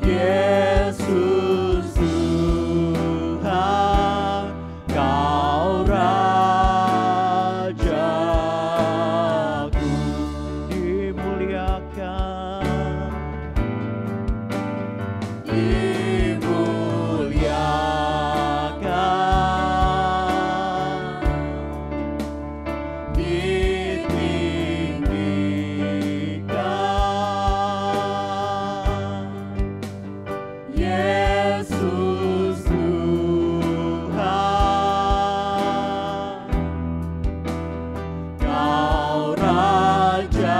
Yesus Tuhan, Kau Rajaku, dimuliakan, ditinggikan. Yesus Tuhan, Kau Rajaku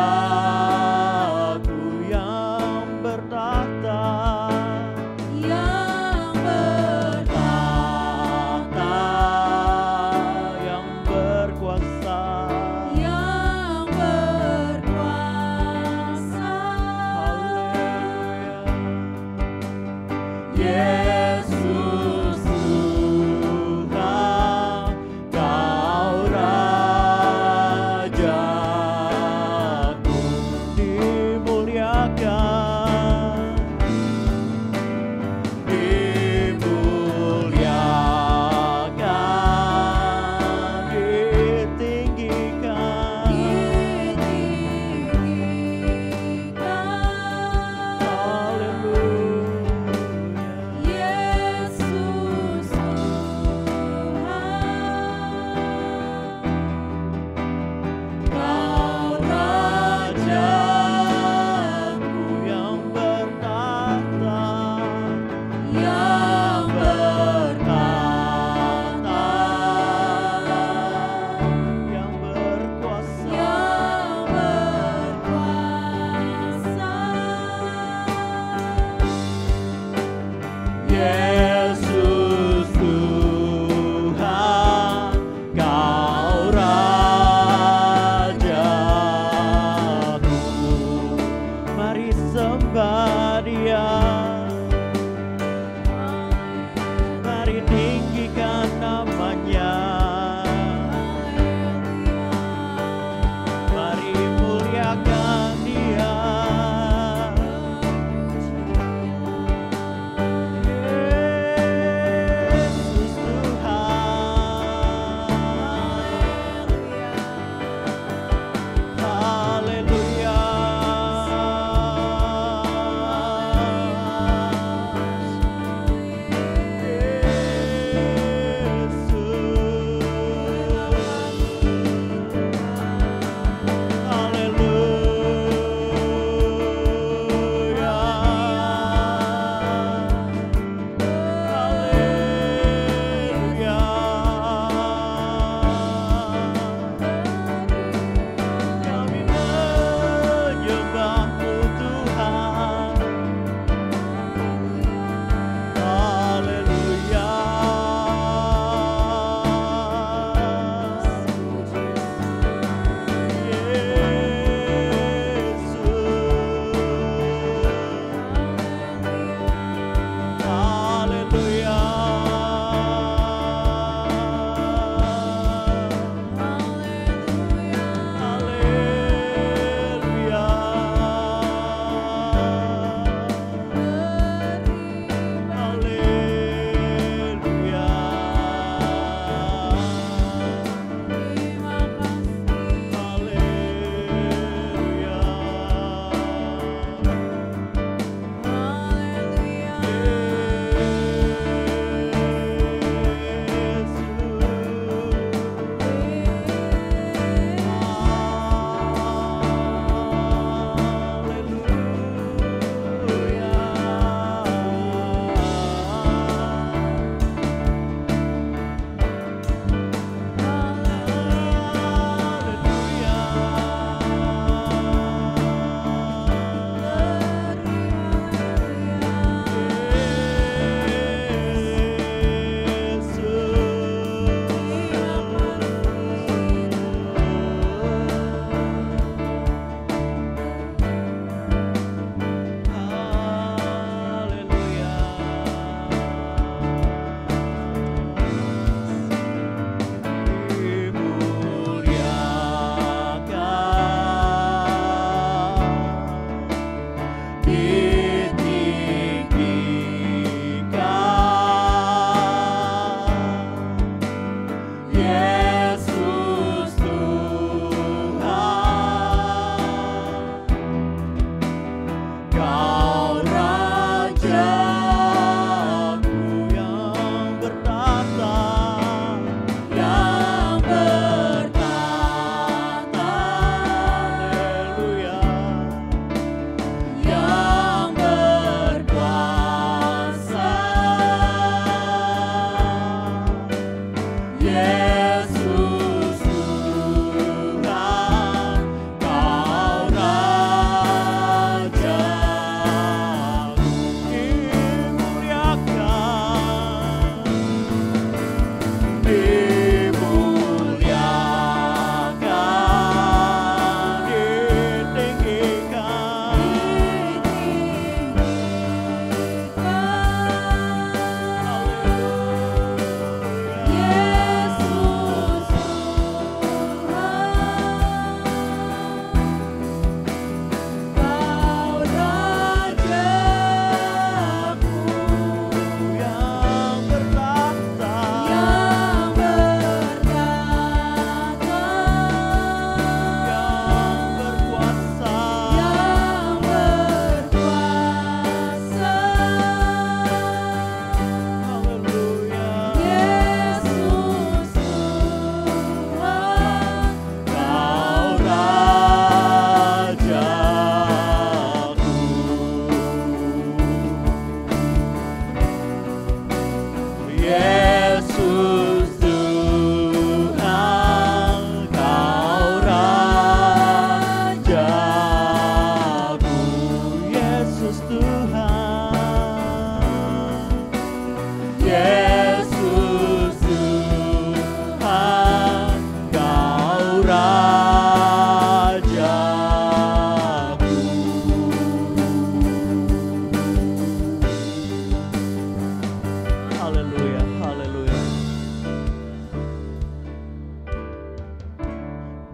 yang bertahta, yang berkuasa, yang berkuasa. Haleluya. Yesus Tuhan, Kau Rajaku, dimuliakan, dimuliakan, ditinggikan, haleluya. Yesus Tuhan, Kau Rajaku yang bertahta, yang bertahta, yang berkuasa, yang berkuasa. Yesus Tuhan, Kau Rajaku, mari sembah Dia, mari tinggikan namanya, mari muliakan Dia.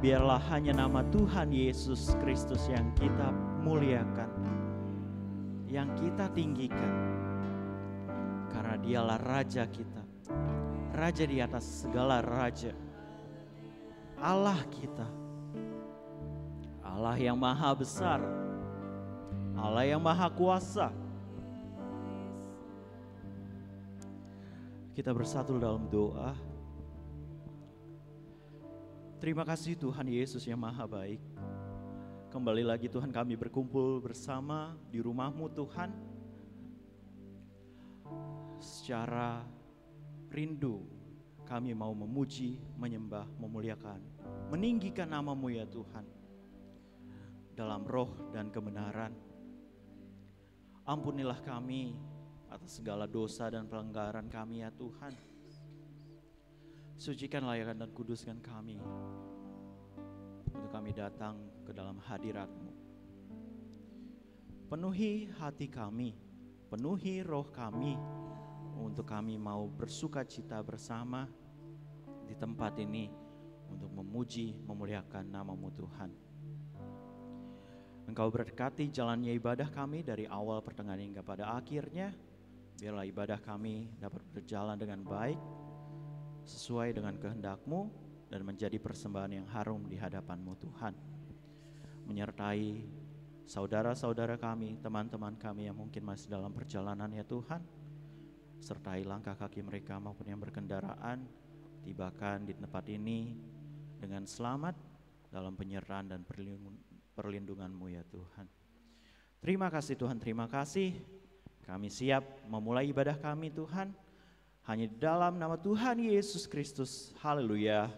Biarlah hanya nama Tuhan Yesus Kristus yang kita muliakan, yang kita tinggikan. Karena dialah Raja kita, Raja di atas segala raja, Allah kita, Allah yang maha besar, Allah yang maha kuasa. Kita bersatu dalam doa. Terima kasih Tuhan Yesus yang maha baik. Kembali lagi Tuhan kami berkumpul bersama di rumah-Mu Tuhan. Secara rindu kami mau memuji, menyembah, memuliakan, meninggikan nama-Mu ya Tuhan. Dalam roh dan kebenaran. Ampunilah kami atas segala dosa dan pelanggaran kami ya Tuhan. Sucikan, layakan dan kuduskan kami untuk kami datang ke dalam hadirat-Mu. Penuhi hati kami, penuhi roh kami untuk kami mau bersuka cita bersama di tempat ini untuk memuji, memuliakan nama-Mu Tuhan. Engkau berkati jalannya ibadah kami dari awal pertengahan hingga pada akhirnya. Biarlah ibadah kami dapat berjalan dengan baik, sesuai dengan kehendak-Mu dan menjadi persembahan yang harum di hadapan-Mu Tuhan. Menyertai saudara-saudara kami, teman-teman kami yang mungkin masih dalam perjalanan ya Tuhan. Sertai langkah kaki mereka maupun yang berkendaraan, tibakan di tempat ini dengan selamat dalam penyertaan dan perlindungan-Mu ya Tuhan. Terima kasih Tuhan, terima kasih. Kami siap memulai ibadah kami Tuhan. Hanya di dalam nama Tuhan Yesus Kristus. Haleluya.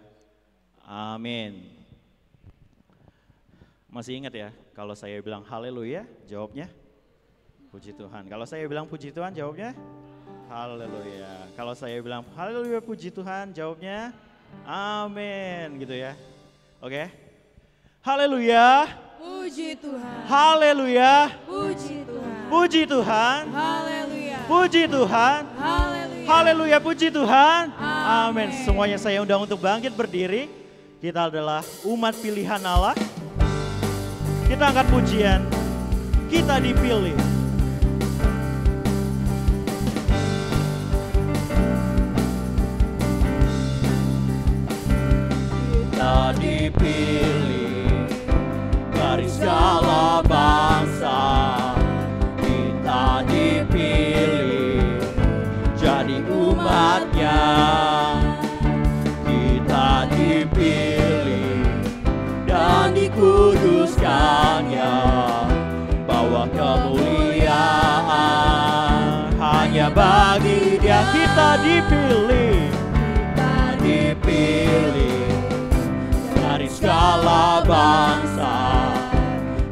Amin. Masih ingat ya, kalau saya bilang haleluya, jawabnya puji Tuhan. Kalau saya bilang puji Tuhan, jawabnya haleluya. Kalau saya bilang haleluya puji Tuhan, jawabnya amin gitu ya. Oke. Haleluya. Puji Tuhan. Haleluya. Puji Tuhan. Puji Tuhan. Haleluya. Puji Tuhan. Haleluya. Haleluya, puji Tuhan. Amin. Amin. Semuanya saya undang untuk bangkit berdiri. Kita adalah umat pilihan Allah. Kita angkat pujian. Kita dipilih. Kita dipilih dari segala bangsa. Kita dipilih hanya bagi Dia kita dipilih, dipilih dari segala bangsa.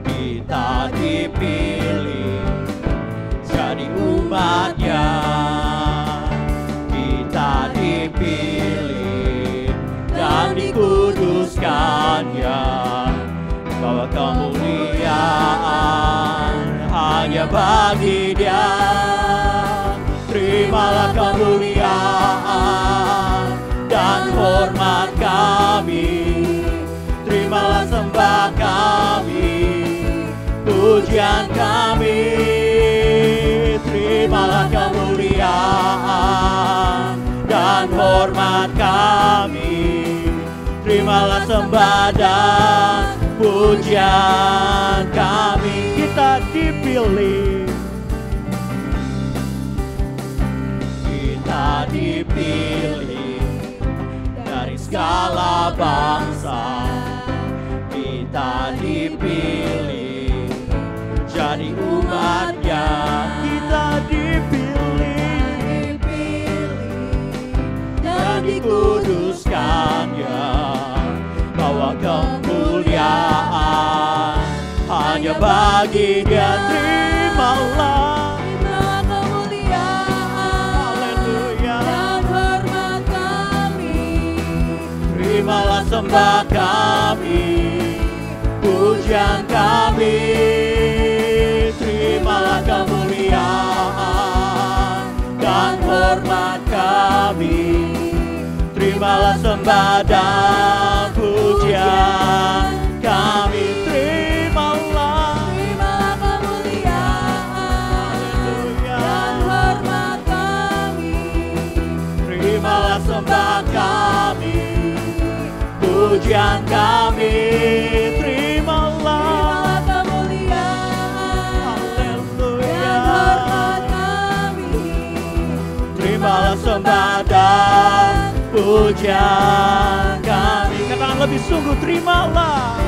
Kita dipilih jadi umat-Nya, kita dipilih dan dikuduskan-Nya, bahwa kemuliaan hanya bagi Dia. Terimalah kemuliaan dan hormat kami, terimalah sembah kami, pujian kami. Terimalah kemuliaan dan hormat kami, terimalah sembah dan pujian kami. Kita dipilih, kita dipilih dari segala bangsa. Kita dipilih jadi umat-Nya, kita dipilih dan dikuduskan-Nya, bahwa kemuliaan hanya bagi Dia. Terimalah kemuliaan, haleluya, dan hormat kami, terimalah sembah kami, pujian kami. Terimalah kemuliaan dan hormat kami, terimalah sembah dan pujian kami. Terimalah kemuliaan dan hormat kami, terimalah sembah kami, pujian kami. Terimalah kemuliaan, haleluya, dan hormat kami, terimalah sembah dan pujian kami. Katakan lebih sungguh, terimalah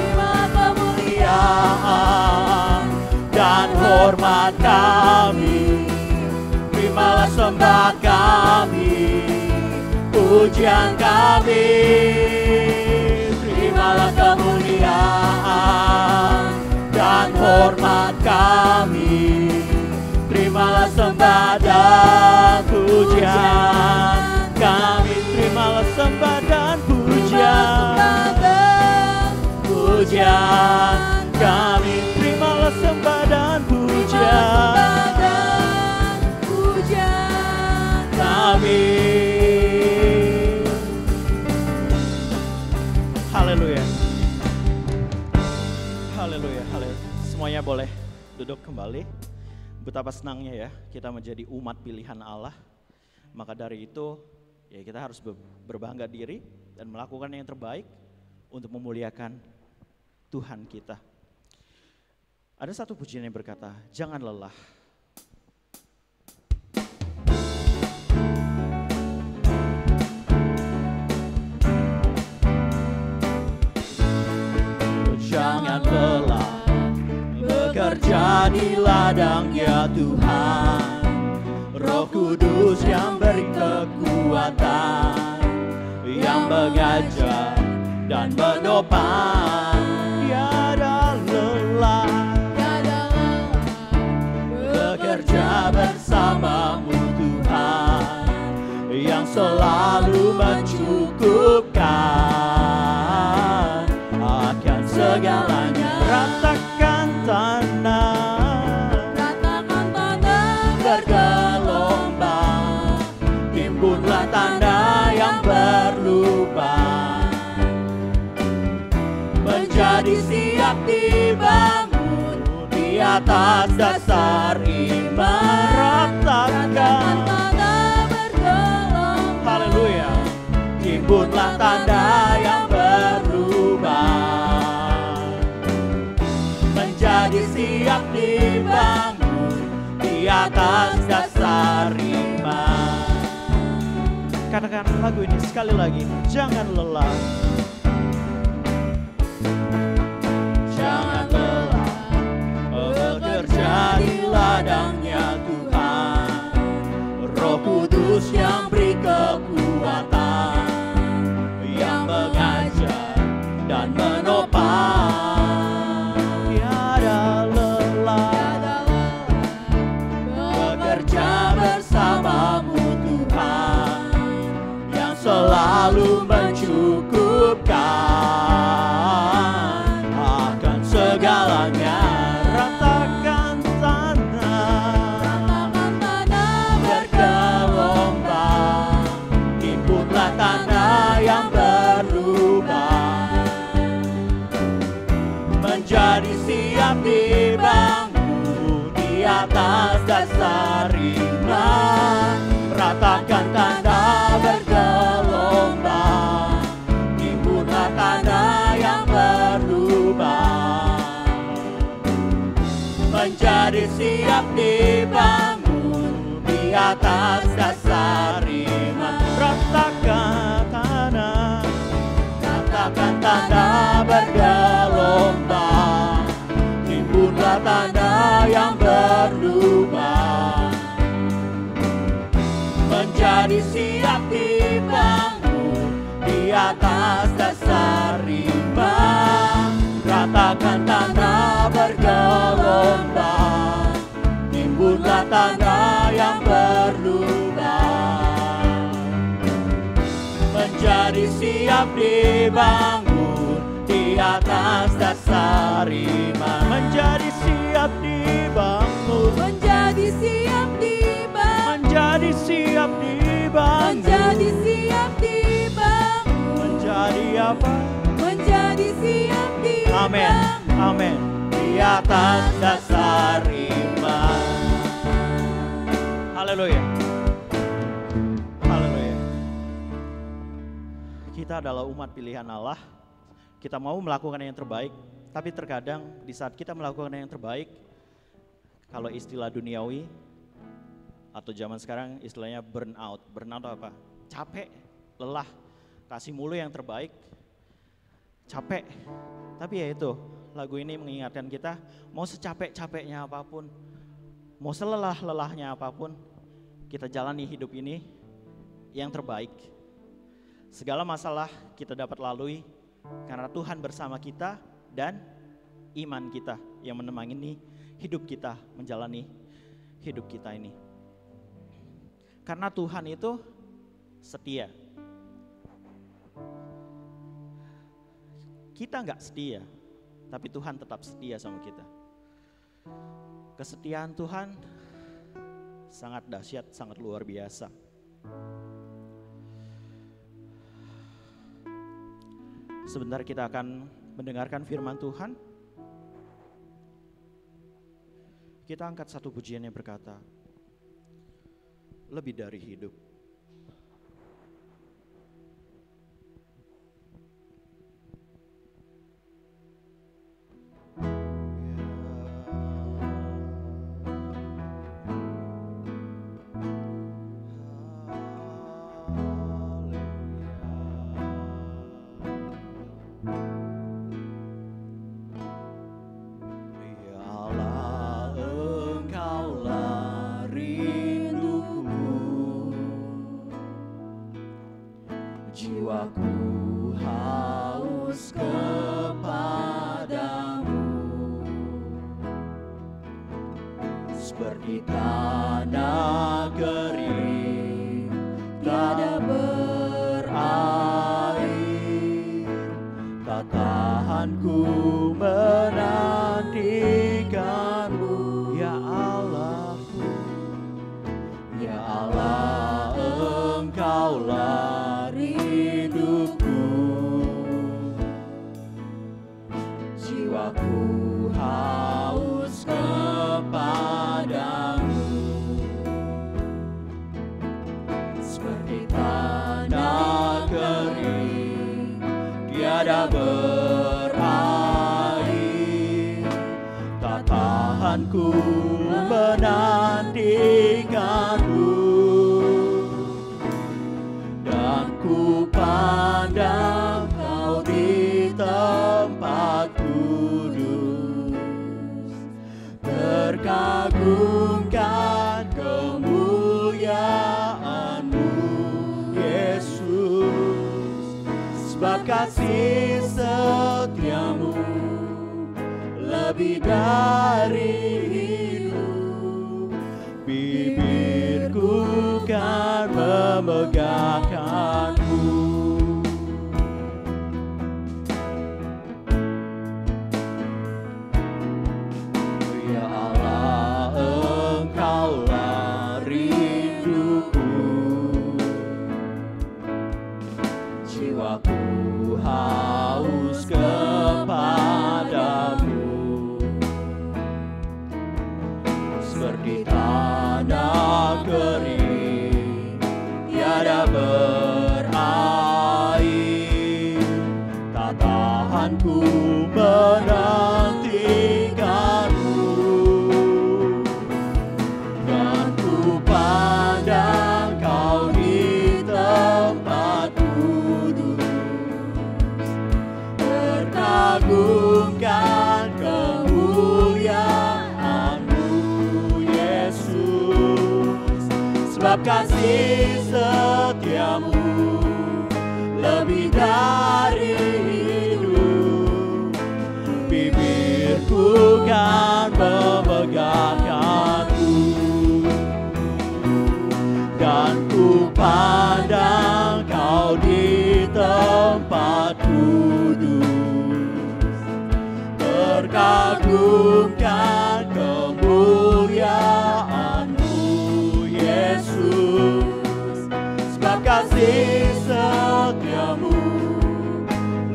kemuliaan dan hormat kami, terimalah sembah kami, pujian kami. Terimalah kemuliaan dan hormat kami, terimalah sembah dan pujian kami. Terimalah sembah dan pujian kami, terimalah sembah dan pujian kami. Haleluya, haleluya, haleluya. Semuanya boleh duduk kembali. Betapa senangnya ya kita menjadi umat pilihan Allah. Maka dari itu ya kita harus berbangga diri dan melakukan yang terbaik untuk memuliakan Tuhan kita. Ada satu pujian yang berkata, jangan lelah. Jangan lelah bekerja di ladang-Nya Tuhan. Roh Kudus yang beri kekuatan, yang mengajar dan menopang. Tiada lelah bekerja bersamamu Tuhan, yang selalu mencukupkan akan segalanya. Ratakan tanah bergelombang, timbunlah tanda yang berlubang, menjadi siap dibangun di atas dasar iman. Ratakan tanah bergelombang, haleluya, timbunlah tanda yang berlubang, menjadi siap dibangun di atas dasar iman. Katakan lagu ini sekali lagi, jangan lelah. Jangan lelah bekerja di ladang-Nya Tuhan, atas dasar iman. Ratakan tanah, ratakan tanah bergelombang, timbunlah tanah yang berlubang, menjadi siap dibangun di atas dasar iman. Ratakan tanah bergelombang, timbunlah tanah yang berlubang, menjadi siap dibangun di atas dasar iman. Menjadi siap dibangun, menjadi siap dibangun, menjadi siap dibangun, menjadi siap dibangun, menjadi apa? menjadi siap dibangun. Amin, amin. Di atas dasar iman. Haleluya. Haleluya. Kita adalah umat pilihan Allah. Kita mau melakukan yang terbaik, tapi terkadang di saat kita melakukan yang terbaik, kalau istilah duniawi atau zaman sekarang istilahnya burnout. Burnout apa? Capek, lelah, kasih mulu yang terbaik, capek. Tapi ya itu, lagu ini mengingatkan kita, mau secapek-capeknya apapun, mau selelah-lelahnya apapun, kita jalani hidup ini yang terbaik. Segala masalah kita dapat lalui karena Tuhan bersama kita dan iman kita yang menemani hidup kita, menjalani hidup kita ini. Karena Tuhan itu setia. Kita nggak setia, tapi Tuhan tetap setia sama kita. Kesetiaan Tuhan sangat dahsyat, sangat luar biasa. Sebentar kita akan mendengarkan firman Tuhan. Kita angkat satu pujian yang berkata, lebih dari hidup. Jiwaku haus kepadamu, seperti tanah kering tiada berair. Tak tahan ku menantikanmu, ya Allahku, ya Allah, Engkaulah jiwaku haus kepadamu, seperti tanah kering tiada berair. Tak tahan ku menantikanmu, dan ku pandang Kau di tempat kudus, terkagumkan kemuliaan-Mu, Yesus. Sebab kasih setiamu lebih dari hidup, bibirku kan memegahkanmu. Ya Allah, Engkaulah rinduku, jiwaku haus kepadamu, seperti tanah kering tiada kasih setiamu lebih dari hidup. Bibirku kan memegahkanmu, dan ku pandang kau di tempat kudus, terkagumkan kemuliaan-Mu Yesus. Sebab kasih setiamu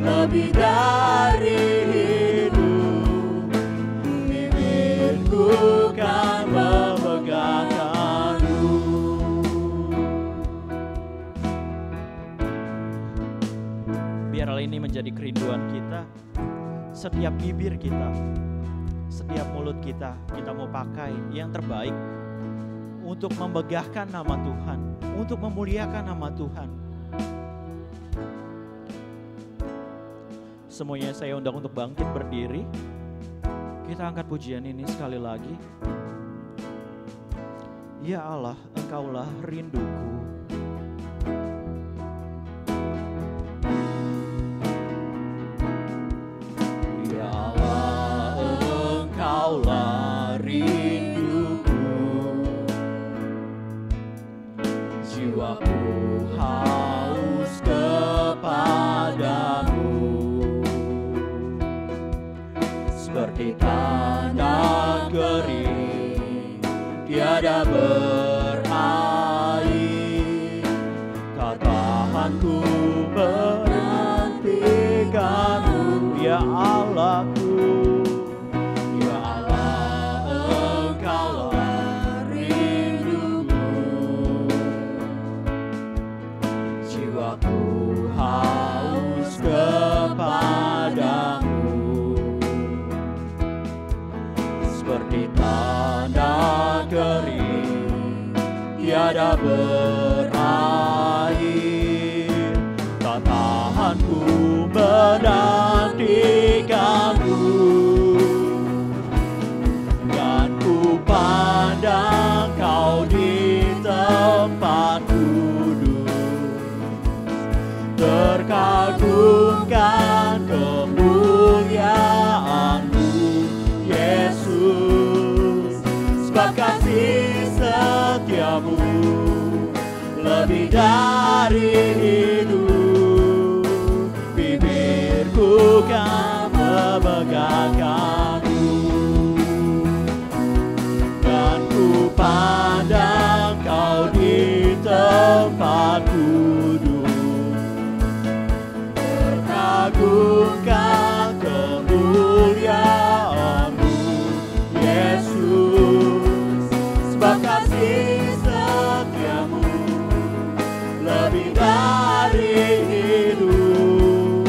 lebih dari hidup, bibirku kan memegahkanmu. Biarlah ini menjadi kerinduan kita. Setiap bibir kita, setiap mulut kita mau pakai yang terbaik untuk memegahkan nama Tuhan, untuk memuliakan nama Tuhan. Semuanya saya undang untuk bangkit berdiri. Kita angkat pujian ini sekali lagi. Ya Allah, Engkaulah rinduku. Ya Allah, Engkaulah rinduku. Jiwaku haus kepadamu, seperti tanah kering tiada berair. Tak tahan ku menantikanmu, ya Allahku. Ya Allah, Engkaulah rinduku. Jiwaku haus kepadamu, seperti tanah kering tiada berair. Tak tahan ku menantikanmu, dan ku pandang kau di tempat kudus, terkagumkan kemuliaan-Mu Yesus. Sebab kasih setiamu lebih dari hidup, bibirku kan memegahkanmu, dan ku pandang kau di tempat kudus, terkagumkan kemuliaan-Mu Yesus. Sebab kasih setiamu lebih dari hidup,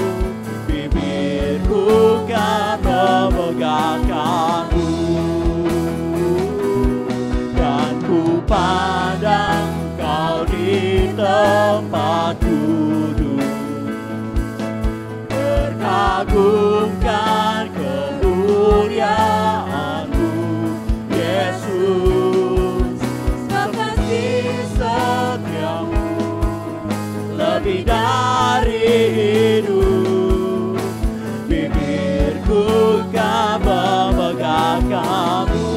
bibirku kan memegahkanmu, dan ku pandang kau di tempat kudus, terkagumkan kemuliaan-Mu Yesus. Sebab kasih setiamu lebih dari hidup, bibirku kan memegahkanmu,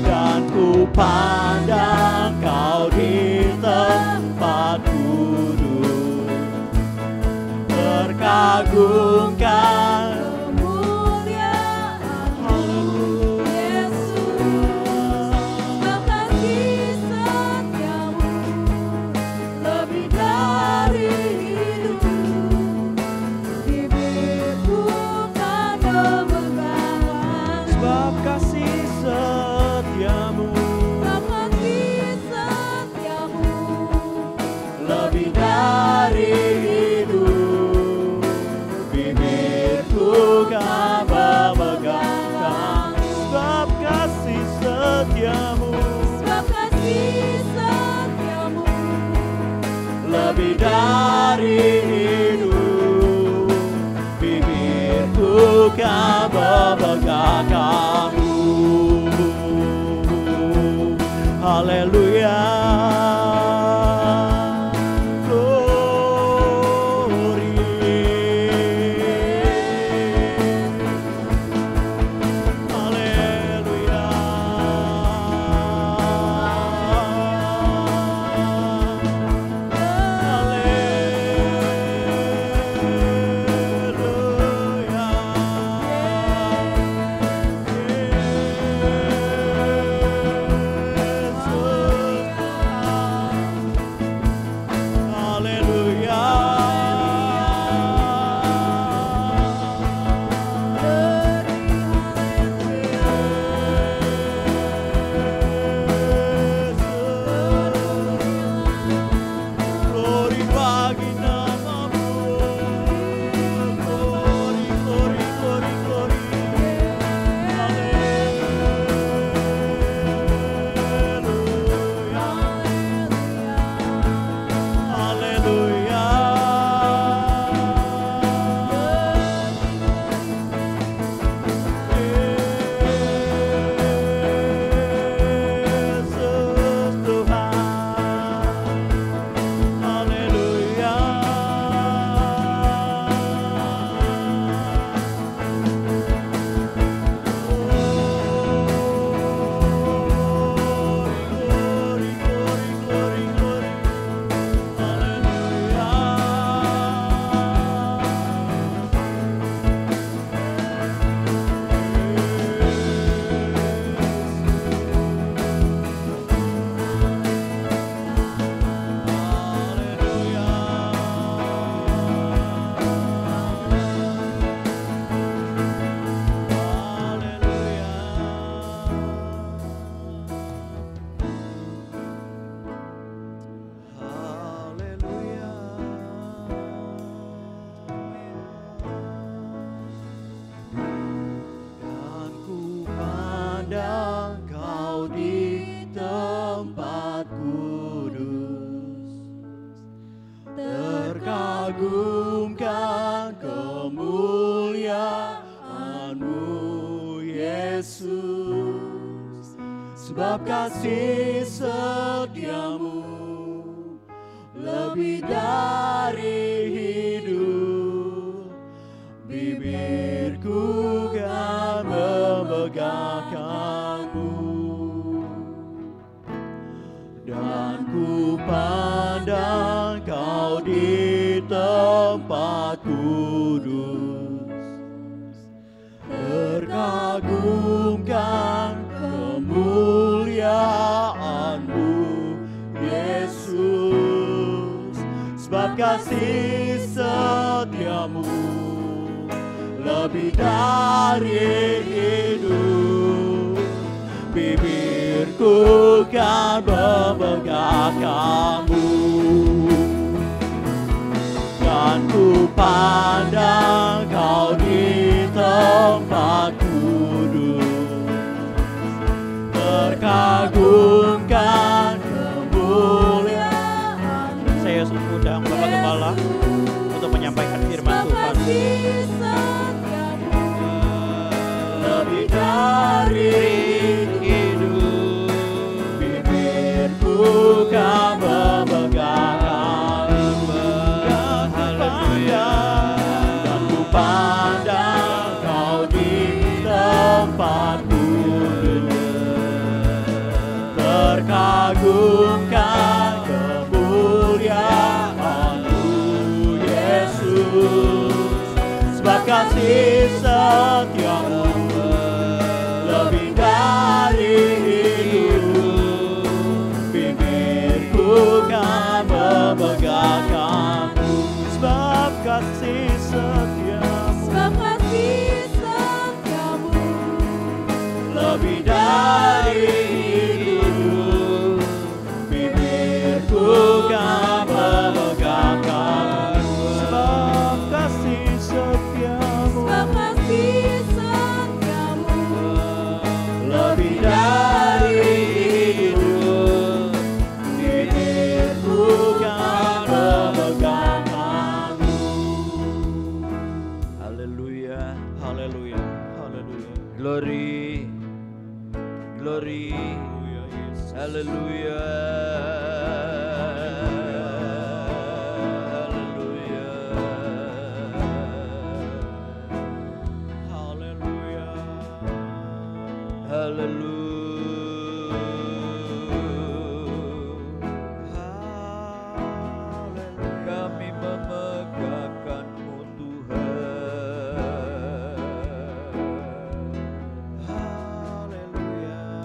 dan ku pandang kau di tempat kudus, terkagumkan kemuliaan-Mu Yesus. Sebab kasih setiamu Haleluya. Glory. Haleluya. Glory bagi namamu. Glory, glory, glory, glory. Haleluya. Yesus Tuhan. Haleluya. Glory, glory, glory, glory. Haleluya. Dan ku pandang Kau di tempat kudus, terkagumkan kemuliaan-Mu Yesus, sebab kasih setiamu lebih dari hidup. Bibirku kan memegahkanmu, dan ku pandang Kau di tempat kudus, terkagumkan kemuliaan-Mu Yesus, sebab kasih setiamu lebih dari hidup. Bibirku kan memegahkanmu, dan ku pandang Kau di tempat kudus, terkagumkan kemuliaan. Saya undang Bapak Gembala untuk menyampaikan firman Tuhan. Lebih dari hidup, bibirku kan memegahkanmu, dan ku pandang Kau di tempat kudus, terkagumkan kemuliaan-Mu Yesus, sebab kasih setiamu lebih dari hidup. Bibirku kan memegahkanmu, sebab kasih setiamu lebih dari hidup. Bibirku kan memegahkanmu, sebab kasih setiamu lebih dari hidup. Bibirku kan memegahkanmu. Haleluya, haleluya, haleluya. Glory, glory, Kami memegahkan-Mu Tuhan.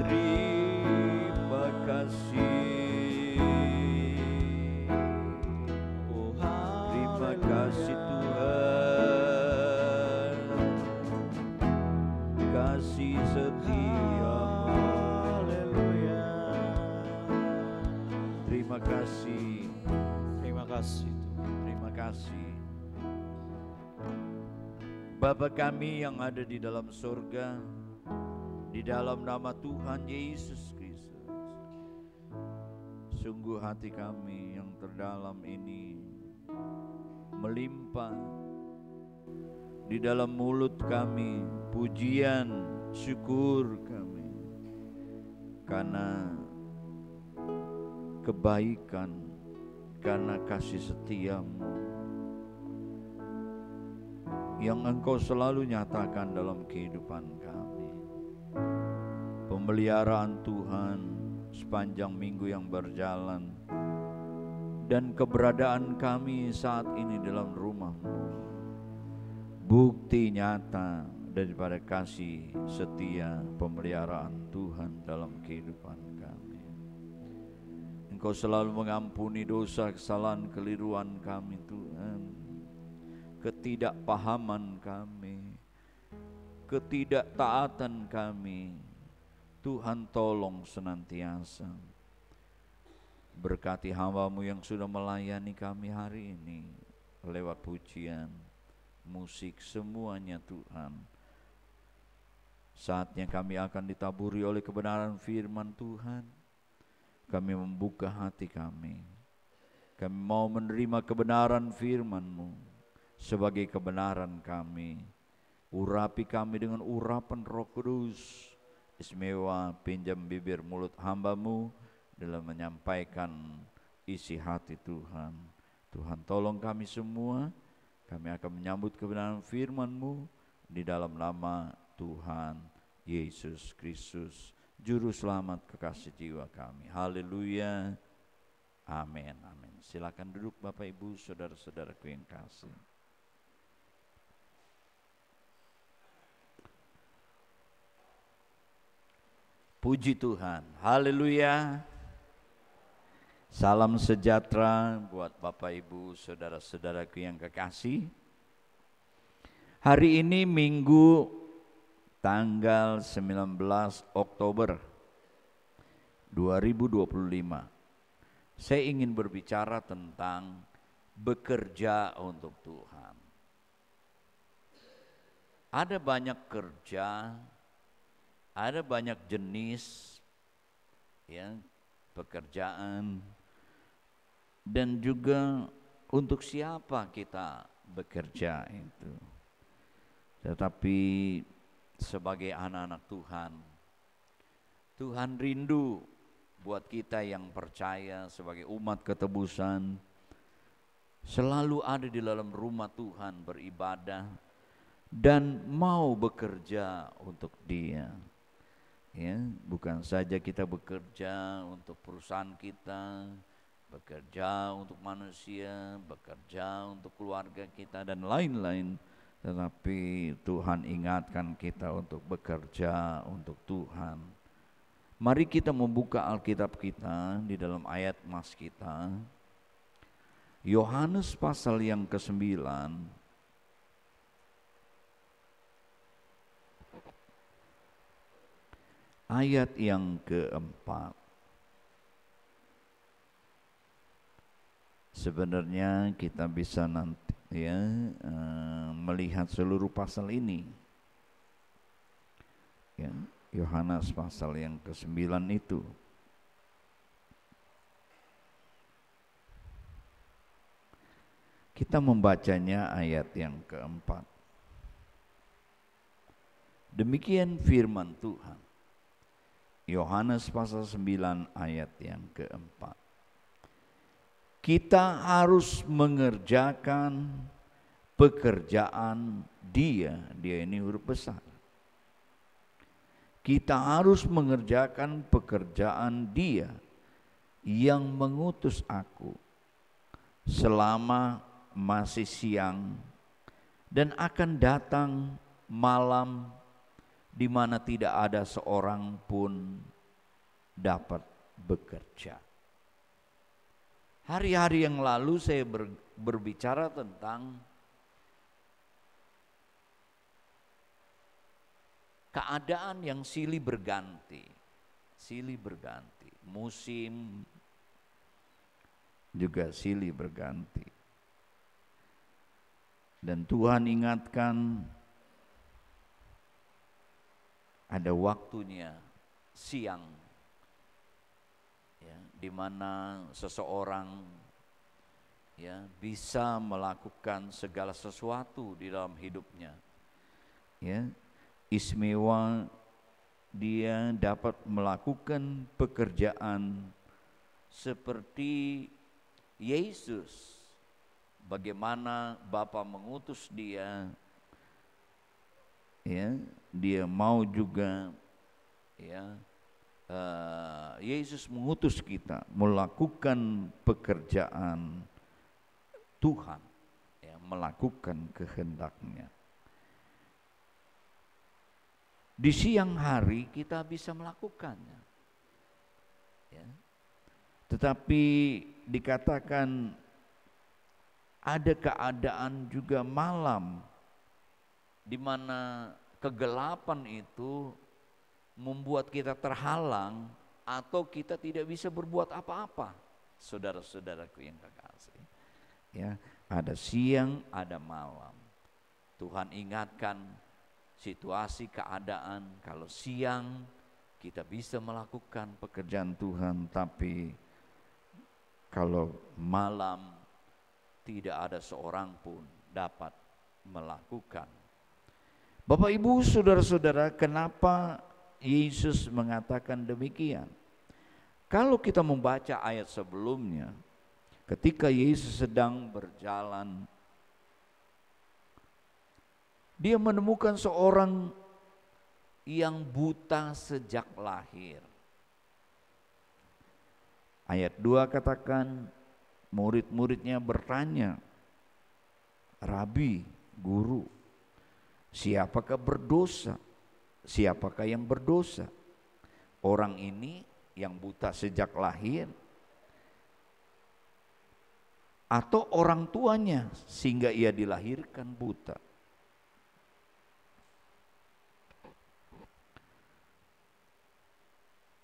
Terima kasih. Terima kasih Tuhan. Kasih setia-Mu. Terima kasih. Terima kasih Tuhan. Terima kasih. Bapa kami yang ada di dalam surga, di dalam nama Tuhan Yesus Kristus, sungguh hati kami yang terdalam ini melimpah. Di dalam mulut kami pujian, syukur kami karena kebaikan, karena kasih setia-Mu yang Engkau selalu nyatakan dalam kehidupan kami. Pemeliharaan Tuhan sepanjang minggu yang berjalan dan keberadaan kami saat ini dalam rumah-Mu, bukti nyata daripada kasih setia pemeliharaan Tuhan dalam kehidupan kami. Engkau selalu mengampuni dosa, kesalahan, keliruan kami Tuhan, ketidakpahaman kami, ketidaktaatan kami. Tuhan tolong senantiasa berkati hamba-Mu yang sudah melayani kami hari ini lewat pujian, musik, semuanya Tuhan. Saatnya kami akan ditaburi oleh kebenaran firman Tuhan. Kami membuka hati kami. Kami mau menerima kebenaran firman-Mu sebagai kebenaran kami. Urapi kami dengan urapan Roh Kudus. Istimewa pinjam bibir mulut hamba-Mu dalam menyampaikan isi hati Tuhan. Tuhan tolong kami semua. Kami akan menyambut kebenaran firman-Mu di dalam nama Tuhan Yesus Kristus, Juru Selamat kekasih jiwa kami. Haleluya. Amin. Amin. Silakan duduk Bapak Ibu, saudara-saudaraku yang kasih. Puji Tuhan. Haleluya. Salam sejahtera buat Bapak Ibu, saudara-saudaraku yang kekasih. Hari ini Minggu tanggal 19 Oktober 2025. Saya ingin berbicara tentang bekerja untuk Tuhan. Ada banyak kerja, ada banyak jenis ya, pekerjaan, dan juga untuk siapa kita bekerja itu. Tetapi sebagai anak-anak Tuhan, Tuhan rindu buat kita yang percaya sebagai umat ketebusan, selalu ada di dalam rumah Tuhan beribadah dan mau bekerja untuk Dia. Ya, bukan saja kita bekerja untuk perusahaan kita, bekerja untuk manusia, bekerja untuk keluarga kita dan lain-lain, tetapi Tuhan ingatkan kita untuk bekerja untuk Tuhan. Mari kita membuka Alkitab kita di dalam ayat mas kita, Yohanes pasal yang ke-9, ayat yang ke-4. Sebenarnya kita bisa nanti ya melihat seluruh pasal ini. Ya, Yohanes pasal yang ke-9 itu. Kita membacanya ayat yang ke-4. Demikian firman Tuhan. Yohanes pasal 9 ayat yang keempat. Kita harus mengerjakan pekerjaan dia ini huruf besar. Kita harus mengerjakan pekerjaan dia yang mengutus aku selama masih siang, dan akan datang malam di mana tidak ada seorang pun dapat bekerja. Hari-hari yang lalu saya berbicara tentang keadaan yang silih berganti, musim juga silih berganti. Dan Tuhan ingatkan ada waktunya siang, ya, di mana seseorang ya bisa melakukan segala sesuatu di dalam hidupnya. Ya, istimewa dia dapat melakukan pekerjaan seperti Yesus. Bagaimana Bapa mengutus dia, ya, dia mau juga, ya, Yesus mengutus kita melakukan pekerjaan Tuhan, ya, melakukan kehendak-Nya. Di siang hari kita bisa melakukannya, ya. Tetapi dikatakan ada keadaan juga malam di mana kegelapan itu membuat kita terhalang atau kita tidak bisa berbuat apa-apa. Saudara-saudaraku yang kekasih, ya, ada siang, ada malam. Tuhan ingatkan situasi keadaan, kalau siang kita bisa melakukan pekerjaan Tuhan, tapi kalau malam tidak ada seorang pun dapat melakukan. Bapak Ibu saudara-saudara, kenapa Yesus mengatakan demikian? Kalau kita membaca ayat sebelumnya, ketika Yesus sedang berjalan, dia menemukan seorang yang buta sejak lahir. Ayat 2 katakan, murid-muridnya bertanya, Rabi, guru, siapakah berdosa? Siapakah yang berdosa? Orang ini yang buta sejak lahir, atau orang tuanya sehingga ia dilahirkan buta?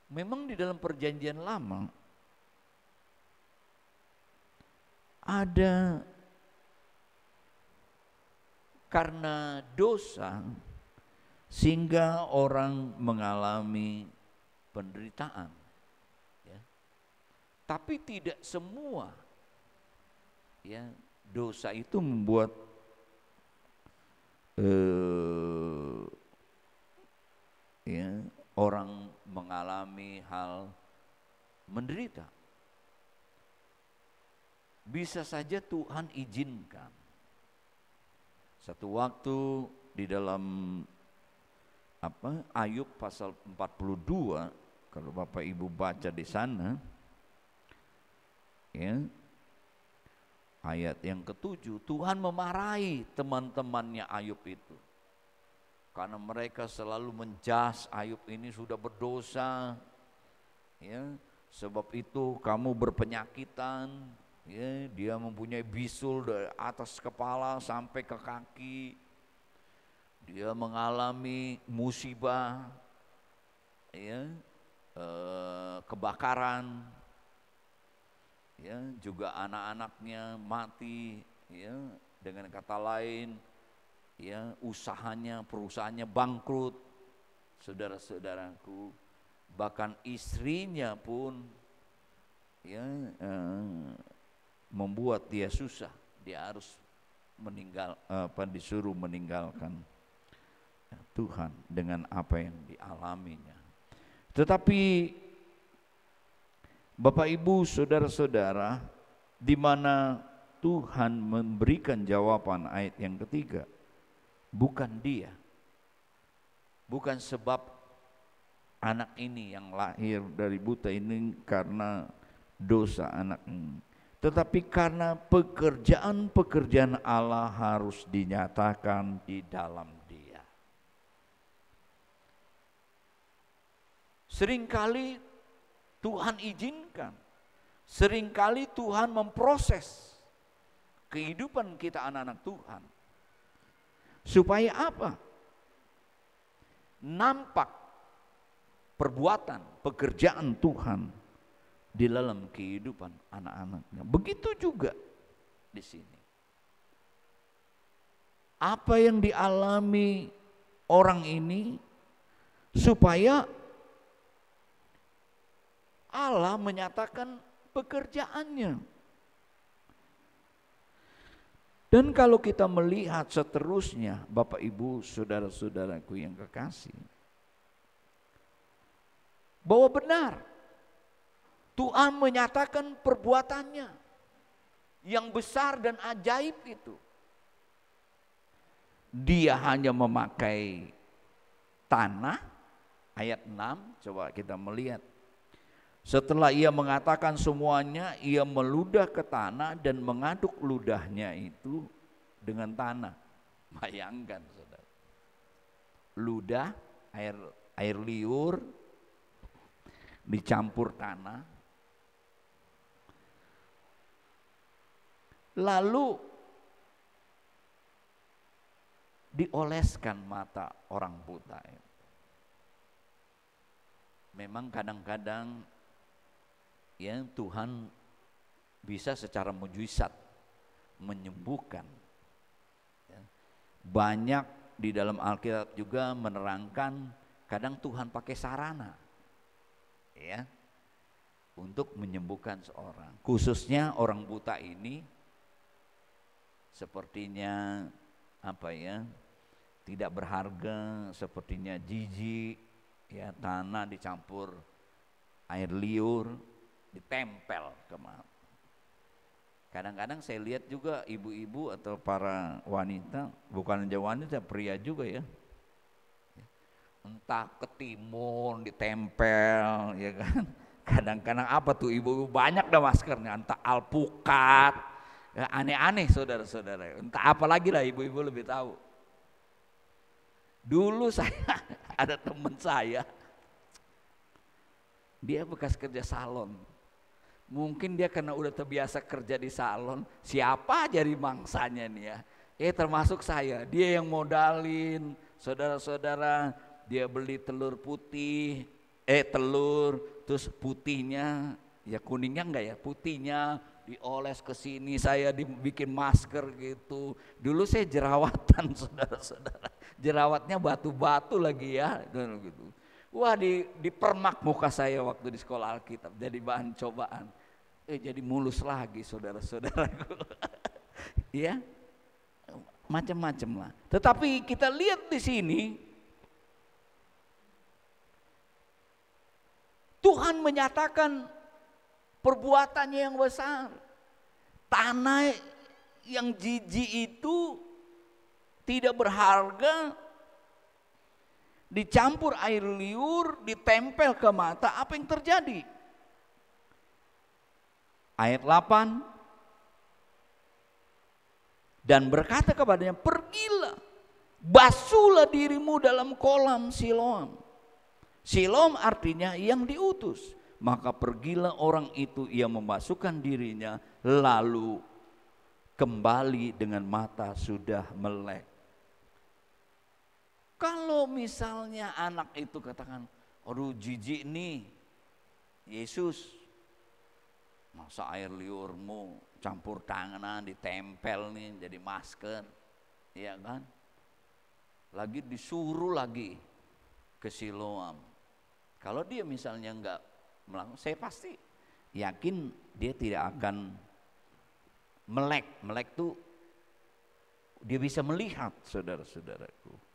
Memang di dalam perjanjian lama ada karena dosa sehingga orang mengalami penderitaan, ya. Tapi tidak semua, ya, dosa itu membuat ya, orang mengalami hal menderita. Bisa saja Tuhan izinkan. Satu waktu di dalam Ayub pasal 42, kalau Bapak Ibu baca di sana, ya, ayat yang ke-7, Tuhan memarahi teman-temannya Ayub itu. Karena mereka selalu menjas Ayub ini sudah berdosa, ya, sebab itu kamu berpenyakitan. Ya, dia mempunyai bisul dari atas kepala sampai ke kaki. Dia mengalami musibah, ya, kebakaran, ya, juga anak-anaknya mati, ya. Dengan kata lain, ya, usahanya, perusahaannya bangkrut. Saudara-saudaraku, bahkan istrinya pun, ya, membuat dia susah, dia harus disuruh meninggalkan Tuhan dengan apa yang dialaminya. Tetapi Bapak Ibu, saudara-saudara, di mana Tuhan memberikan jawaban ayat yang ketiga, bukan dia, bukan sebab anak ini yang lahir dari buta ini karena dosa anak ini, tetapi karena pekerjaan-pekerjaan Allah harus dinyatakan di dalam dia. Seringkali Tuhan izinkan, seringkali Tuhan memproses kehidupan kita anak-anak Tuhan. Supaya apa? Nampak perbuatan, pekerjaan Tuhan di dalam kehidupan anak-anaknya. Begitu juga di sini. Apa yang dialami orang ini supaya Allah menyatakan pekerjaannya. Dan kalau kita melihat seterusnya, Bapak Ibu, saudara-saudaraku yang kekasih, bahwa benar Tuhan menyatakan perbuatannya yang besar dan ajaib itu. Dia hanya memakai tanah, ayat 6, coba kita melihat. Setelah ia mengatakan semuanya, ia meludah ke tanah dan mengaduk ludahnya itu dengan tanah. Bayangkan saudara, ludah, air liur dicampur tanah, lalu dioleskan mata orang buta. Memang kadang-kadang ya Tuhan bisa secara mujizat menyembuhkan. Ya. Banyak di dalam Alkitab juga menerangkan kadang Tuhan pakai sarana, ya, untuk menyembuhkan seorang. Khususnya orang buta ini sepertinya apa ya, tidak berharga, sepertinya jijik, ya, tanah dicampur air liur, ditempel ke mata. Kadang-kadang saya lihat juga ibu-ibu atau para wanita, bukan hanya wanita, pria juga ya, entah ketimun ditempel, ya kan. Kadang-kadang apa tuh ibu-ibu banyak dah maskernya, entah alpukat, ya, aneh-aneh saudara-saudara, entah apa lagi lah, ibu-ibu lebih tahu. Dulu saya ada teman saya, dia bekas kerja salon. Mungkin dia karena udah terbiasa kerja di salon, siapa jadi mangsanya nih ya. Termasuk saya, dia yang modalin, saudara-saudara, dia beli telur putih, terus putihnya, ya kuningnya enggak ya, putihnya dioles ke sini, saya dibikin masker gitu. Dulu saya jerawatan saudara-saudara, jerawatnya batu-batu lagi ya, gitu. Wah, dipermak muka saya waktu di sekolah Alkitab, jadi bahan cobaan. Jadi mulus lagi saudara-saudaraku. Ya, macam-macam lah. Tetapi kita lihat di sini, Tuhan menyatakan perbuatannya yang besar. Tanah yang jijik itu tidak berharga, dicampur air liur, ditempel ke mata, apa yang terjadi? Ayat 8, dan berkata kepadanya, pergilah, basuhlah dirimu dalam kolam Siloam. Siloam artinya yang diutus. Maka pergilah orang itu, ia membasuhkan dirinya, lalu kembali dengan mata sudah melek. Kalau misalnya anak itu katakan, aduh jijik nih, Yesus, masa air liurmu campur tangan ditempel nih jadi masker, ya kan? Lagi disuruh lagi ke Siloam. Kalau dia misalnya enggak melakukan, saya pasti yakin dia tidak akan melek. Melek tuh dia bisa melihat, saudara-saudaraku.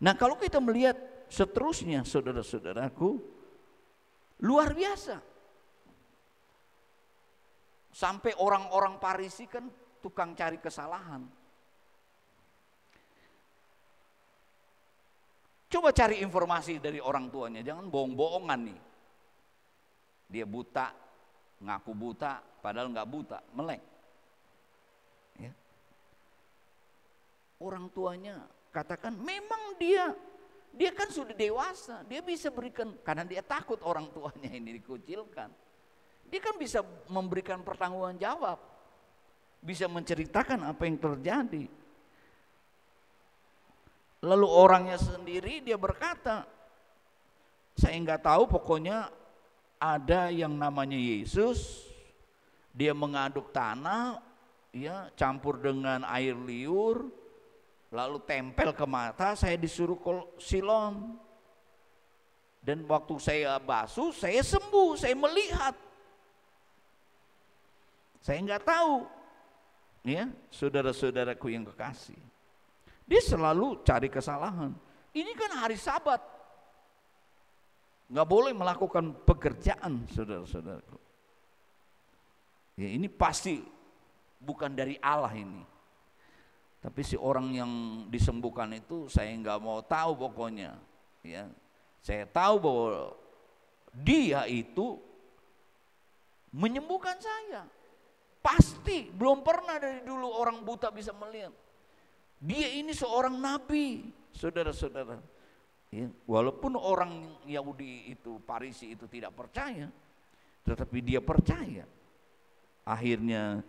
Nah, kalau kita melihat seterusnya saudara-saudaraku, luar biasa. Sampai orang-orang Farisi kan tukang cari kesalahan. Coba cari informasi dari orang tuanya, jangan bohong-bohongan nih. Dia buta, ngaku buta, padahal nggak buta, melek. Ya. Orang tuanya katakan memang dia kan sudah dewasa, dia bisa berikan, karena dia takut orang tuanya ini dikucilkan. Dia kan bisa memberikan pertanggungan jawab, bisa menceritakan apa yang terjadi. Lalu orangnya sendiri dia berkata, saya nggak tahu, pokoknya ada yang namanya Yesus, dia mengaduk tanah, ya campur dengan air liur, lalu tempel ke mata, saya disuruh Siloam. Dan waktu saya basuh, saya sembuh, saya melihat. Saya nggak tahu, ya saudara-saudaraku yang kekasih. Dia selalu cari kesalahan. Ini kan hari Sabat, nggak boleh melakukan pekerjaan, saudara-saudaraku. Ya ini pasti bukan dari Allah ini. Tapi si orang yang disembuhkan itu saya nggak mau tahu pokoknya. Ya, saya tahu bahwa dia itu menyembuhkan saya. Pasti, belum pernah dari dulu orang buta bisa melihat. Dia ini seorang nabi, saudara-saudara. Ya, walaupun orang Yahudi itu, Farisi itu tidak percaya, tetapi dia percaya. Akhirnya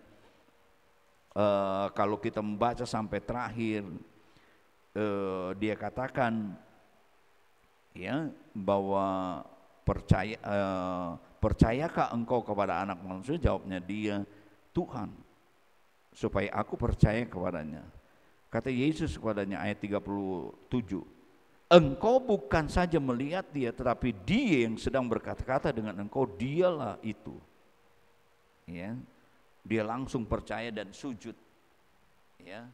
kalau kita membaca sampai terakhir, dia katakan, ya bahwa percayakah engkau kepada Anak Manusia? Jawabnya dia, Tuhan, supaya aku percaya kepadanya. Kata Yesus kepadanya, ayat 37, engkau bukan saja melihat dia, tetapi dia yang sedang berkata-kata dengan engkau, dialah itu. Ya, dia langsung percaya dan sujud. Ya,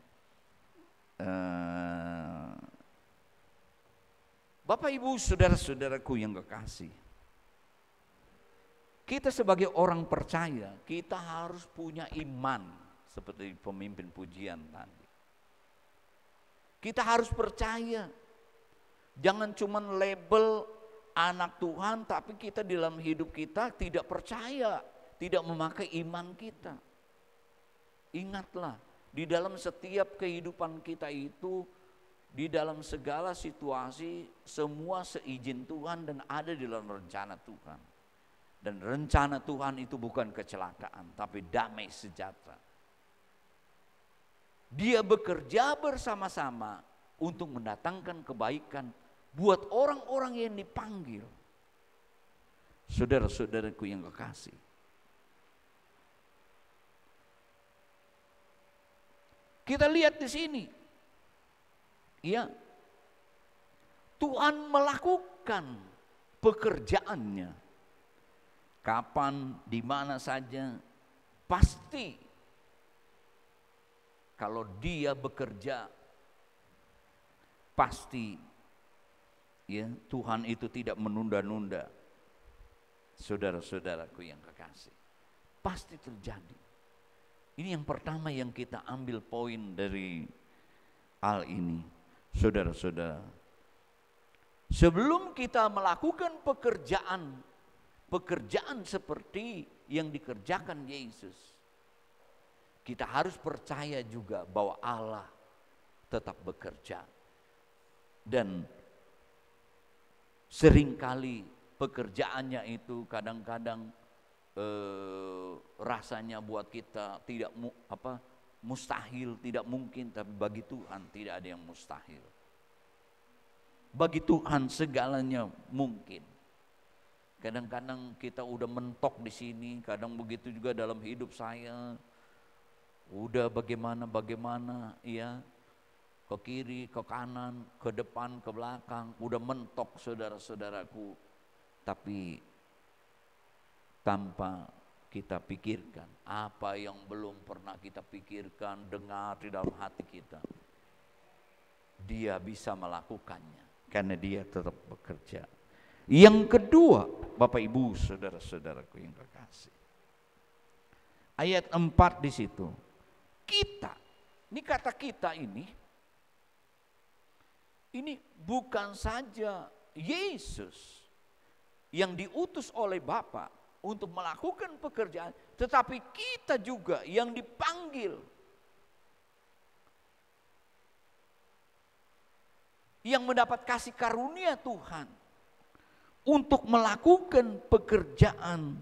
Bapak Ibu saudara-saudaraku yang kekasih, kita sebagai orang percaya, kita harus punya iman seperti pemimpin pujian tadi. Kita harus percaya. Jangan cuma label anak Tuhan, tapi kita dalam hidup kita tidak percaya, tidak memakai iman kita. Ingatlah, di dalam setiap kehidupan kita itu, di dalam segala situasi, semua seizin Tuhan dan ada di dalam rencana Tuhan. Dan rencana Tuhan itu bukan kecelakaan, tapi damai sejahtera. Dia bekerja bersama-sama untuk mendatangkan kebaikan buat orang-orang yang dipanggil. Saudara-saudaraku yang kekasih, kita lihat di sini, ya, Tuhan melakukan pekerjaannya. Kapan, di mana saja, pasti kalau dia bekerja, pasti ya Tuhan itu tidak menunda-nunda. Saudara-saudaraku yang kekasih, pasti terjadi. Ini yang pertama yang kita ambil poin dari hal ini, saudara-saudara. Sebelum kita melakukan pekerjaan seperti yang dikerjakan Yesus, kita harus percaya juga bahwa Allah tetap bekerja. Dan seringkali pekerjaannya itu kadang-kadang rasanya buat kita tidak mustahil, tidak mungkin, tapi bagi Tuhan tidak ada yang mustahil. Bagi Tuhan segalanya mungkin. Kadang-kadang kita udah mentok di sini, kadang begitu juga dalam hidup saya. Udah bagaimana ya, ke kiri, ke kanan, ke depan, ke belakang, udah mentok saudara-saudaraku. Tapi tanpa kita pikirkan apa yang belum pernah kita pikirkan, dengar di dalam hati kita, Dia bisa melakukannya. karena dia tetap bekerja. Yang kedua, Bapak Ibu, saudara-saudaraku yang kekasih. Ayat 4 di situ. Kita, ini kata kita ini bukan saja Yesus yang diutus oleh Bapa untuk melakukan pekerjaan, tetapi kita juga yang dipanggil, yang mendapat kasih karunia Tuhan untuk melakukan pekerjaan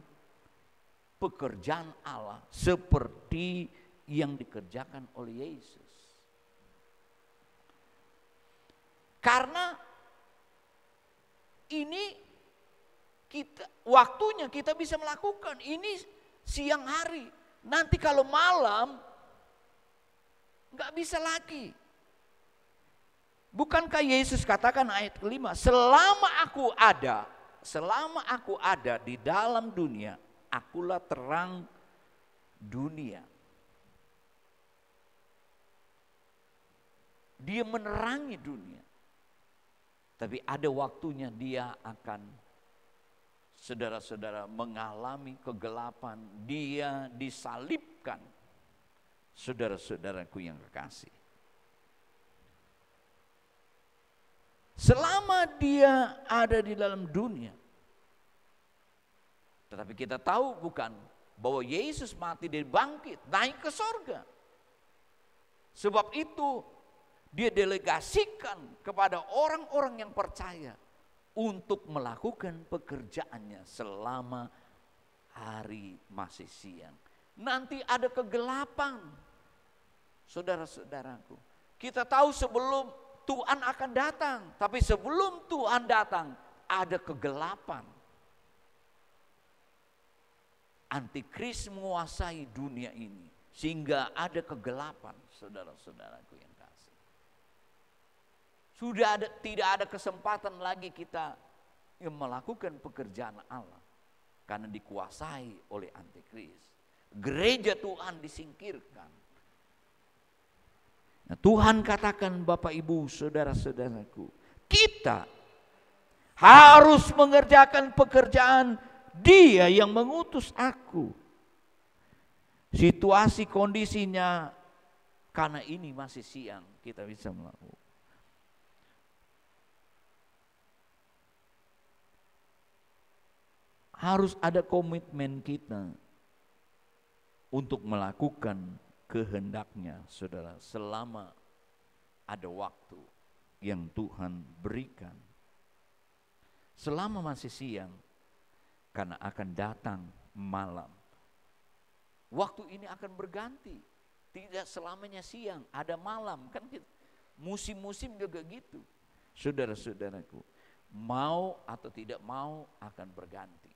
Allah seperti yang dikerjakan oleh Yesus. Karena ini waktunya kita bisa melakukan ini siang hari. Nanti kalau malam nggak bisa lagi. Bukankah Yesus katakan ayat kelima, selama aku ada di dalam dunia, akulah terang dunia. Dia menerangi dunia. Tapi ada waktunya dia akan, saudara-saudara, mengalami kegelapan. Dia disalibkan, saudara-saudaraku yang kekasih. Selama dia ada di dalam dunia. Tetapi kita tahu bukan bahwa Yesus mati dan bangkit, naik ke sorga. Sebab itu dia delegasikan kepada orang-orang yang percaya untuk melakukan pekerjaannya selama hari masih siang. Nanti ada kegelapan, saudara-saudaraku. Kita tahu sebelum Tuhan akan datang, tapi sebelum Tuhan datang ada kegelapan. Antikris menguasai dunia ini sehingga ada kegelapan, saudara-saudaraku yang kasih. Tidak ada kesempatan lagi kita yang melakukan pekerjaan Allah karena dikuasai oleh antikris. Gereja Tuhan disingkirkan. Nah, Tuhan katakan, Bapak Ibu, saudara-saudaraku, kita harus mengerjakan pekerjaan Dia yang mengutus aku. Situasi kondisinya karena ini masih siang kita bisa melakukan. Harus ada komitmen kita untuk melakukan kehendaknya, saudara, selama ada waktu yang Tuhan berikan. Selama masih siang, karena akan datang malam. Waktu ini akan berganti. Tidak selamanya siang, ada malam. Kan musim-musim juga gitu. Saudara-saudaraku, mau atau tidak mau akan berganti.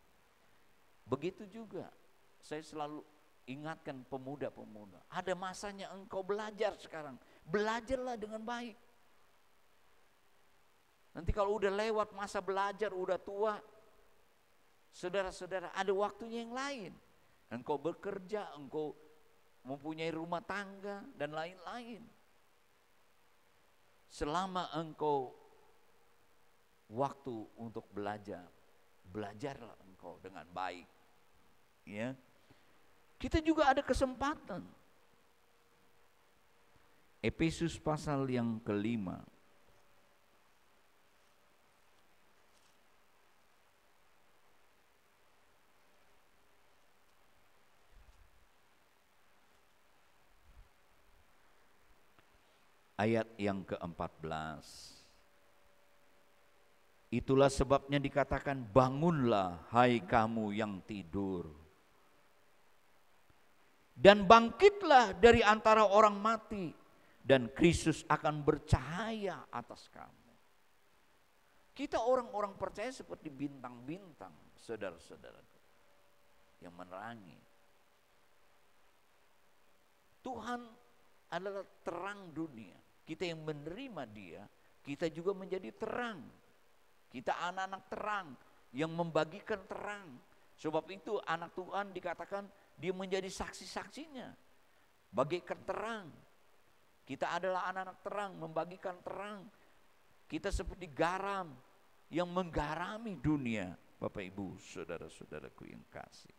Begitu juga, saya selalu ingatkan pemuda-pemuda, ada masanya engkau belajar sekarang. Belajarlah dengan baik. Nanti kalau udah lewat masa belajar, udah tua, saudara-saudara, ada waktunya yang lain. Engkau bekerja, engkau mempunyai rumah tangga dan lain-lain. Selama engkau waktu untuk belajar, belajarlah engkau dengan baik. Ya. Kita juga ada kesempatan. Efesus pasal yang kelima. Ayat yang ke-14. Itulah sebabnya dikatakan, bangunlah hai kamu yang tidur, dan bangkitlah dari antara orang mati, dan Kristus akan bercahaya atas kamu. Kita orang-orang percaya seperti bintang-bintang, saudara-saudaraku, yang menerangi. Tuhan adalah terang dunia. Kita yang menerima Dia, kita juga menjadi terang. Kita anak-anak terang yang membagikan terang. Sebab itu anak Tuhan dikatakan dia menjadi saksi-saksinya. Bagikan terang. Kita adalah anak-anak terang, membagikan terang. Kita seperti garam yang menggarami dunia. Bapak Ibu, saudara-saudaraku yang kasih.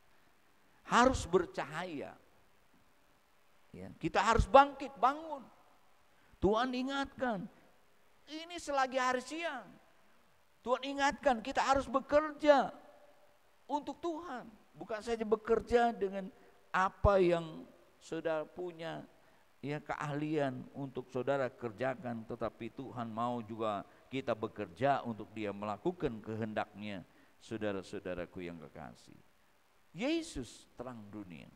Harus bercahaya. Ya, kita harus bangkit, bangun. Tuhan ingatkan, ini selagi hari siang. Tuhan ingatkan kita harus bekerja untuk Tuhan. Bukan saja bekerja dengan apa yang saudara punya, ya, keahlian untuk saudara kerjakan, tetapi Tuhan mau juga kita bekerja untuk Dia melakukan kehendak-Nya. Saudara-saudaraku yang kekasih, Yesus terang dunia,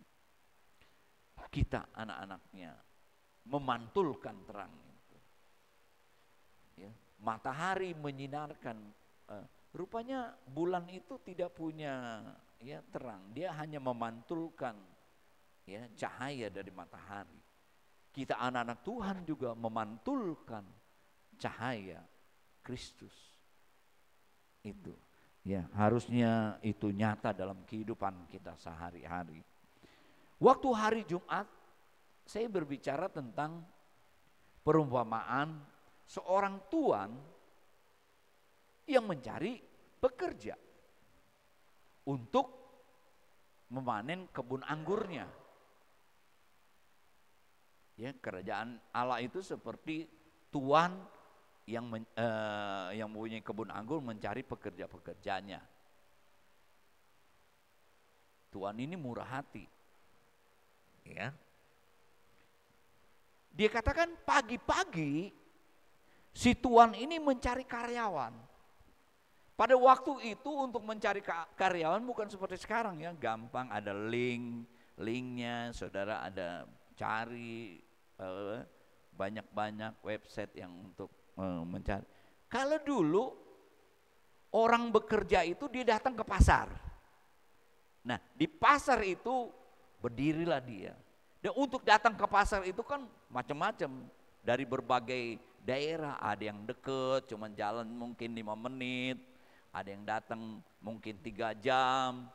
kita anak-anaknya memantulkan terang itu. Ya, matahari menyinarkan, rupanya bulan itu tidak punya, ya, terang, dia hanya memantulkan, ya, cahaya dari matahari. Kita anak-anak Tuhan juga memantulkan cahaya Kristus itu. Ya, harusnya itu nyata dalam kehidupan kita sehari-hari. Waktu hari Jumat, saya berbicara tentang perumpamaan seorang tuan yang mencari pekerja untuk memanen kebun anggurnya. Ya, kerajaan Allah itu seperti tuan yang mempunyai kebun anggur mencari pekerja-pekerjanya. Tuan ini murah hati. Ya. Dia katakan pagi-pagi si tuan ini mencari karyawan. Pada waktu itu untuk mencari karyawan bukan seperti sekarang, ya, gampang, ada linknya, saudara ada cari banyak-banyak website yang untuk mencari. Kalau dulu orang bekerja itu dia datang ke pasar. Nah, di pasar itu berdirilah dia. Dan untuk datang ke pasar itu kan macam-macam, dari berbagai daerah, ada yang deket cuman jalan mungkin 5 menit, ada yang datang mungkin 3 jam.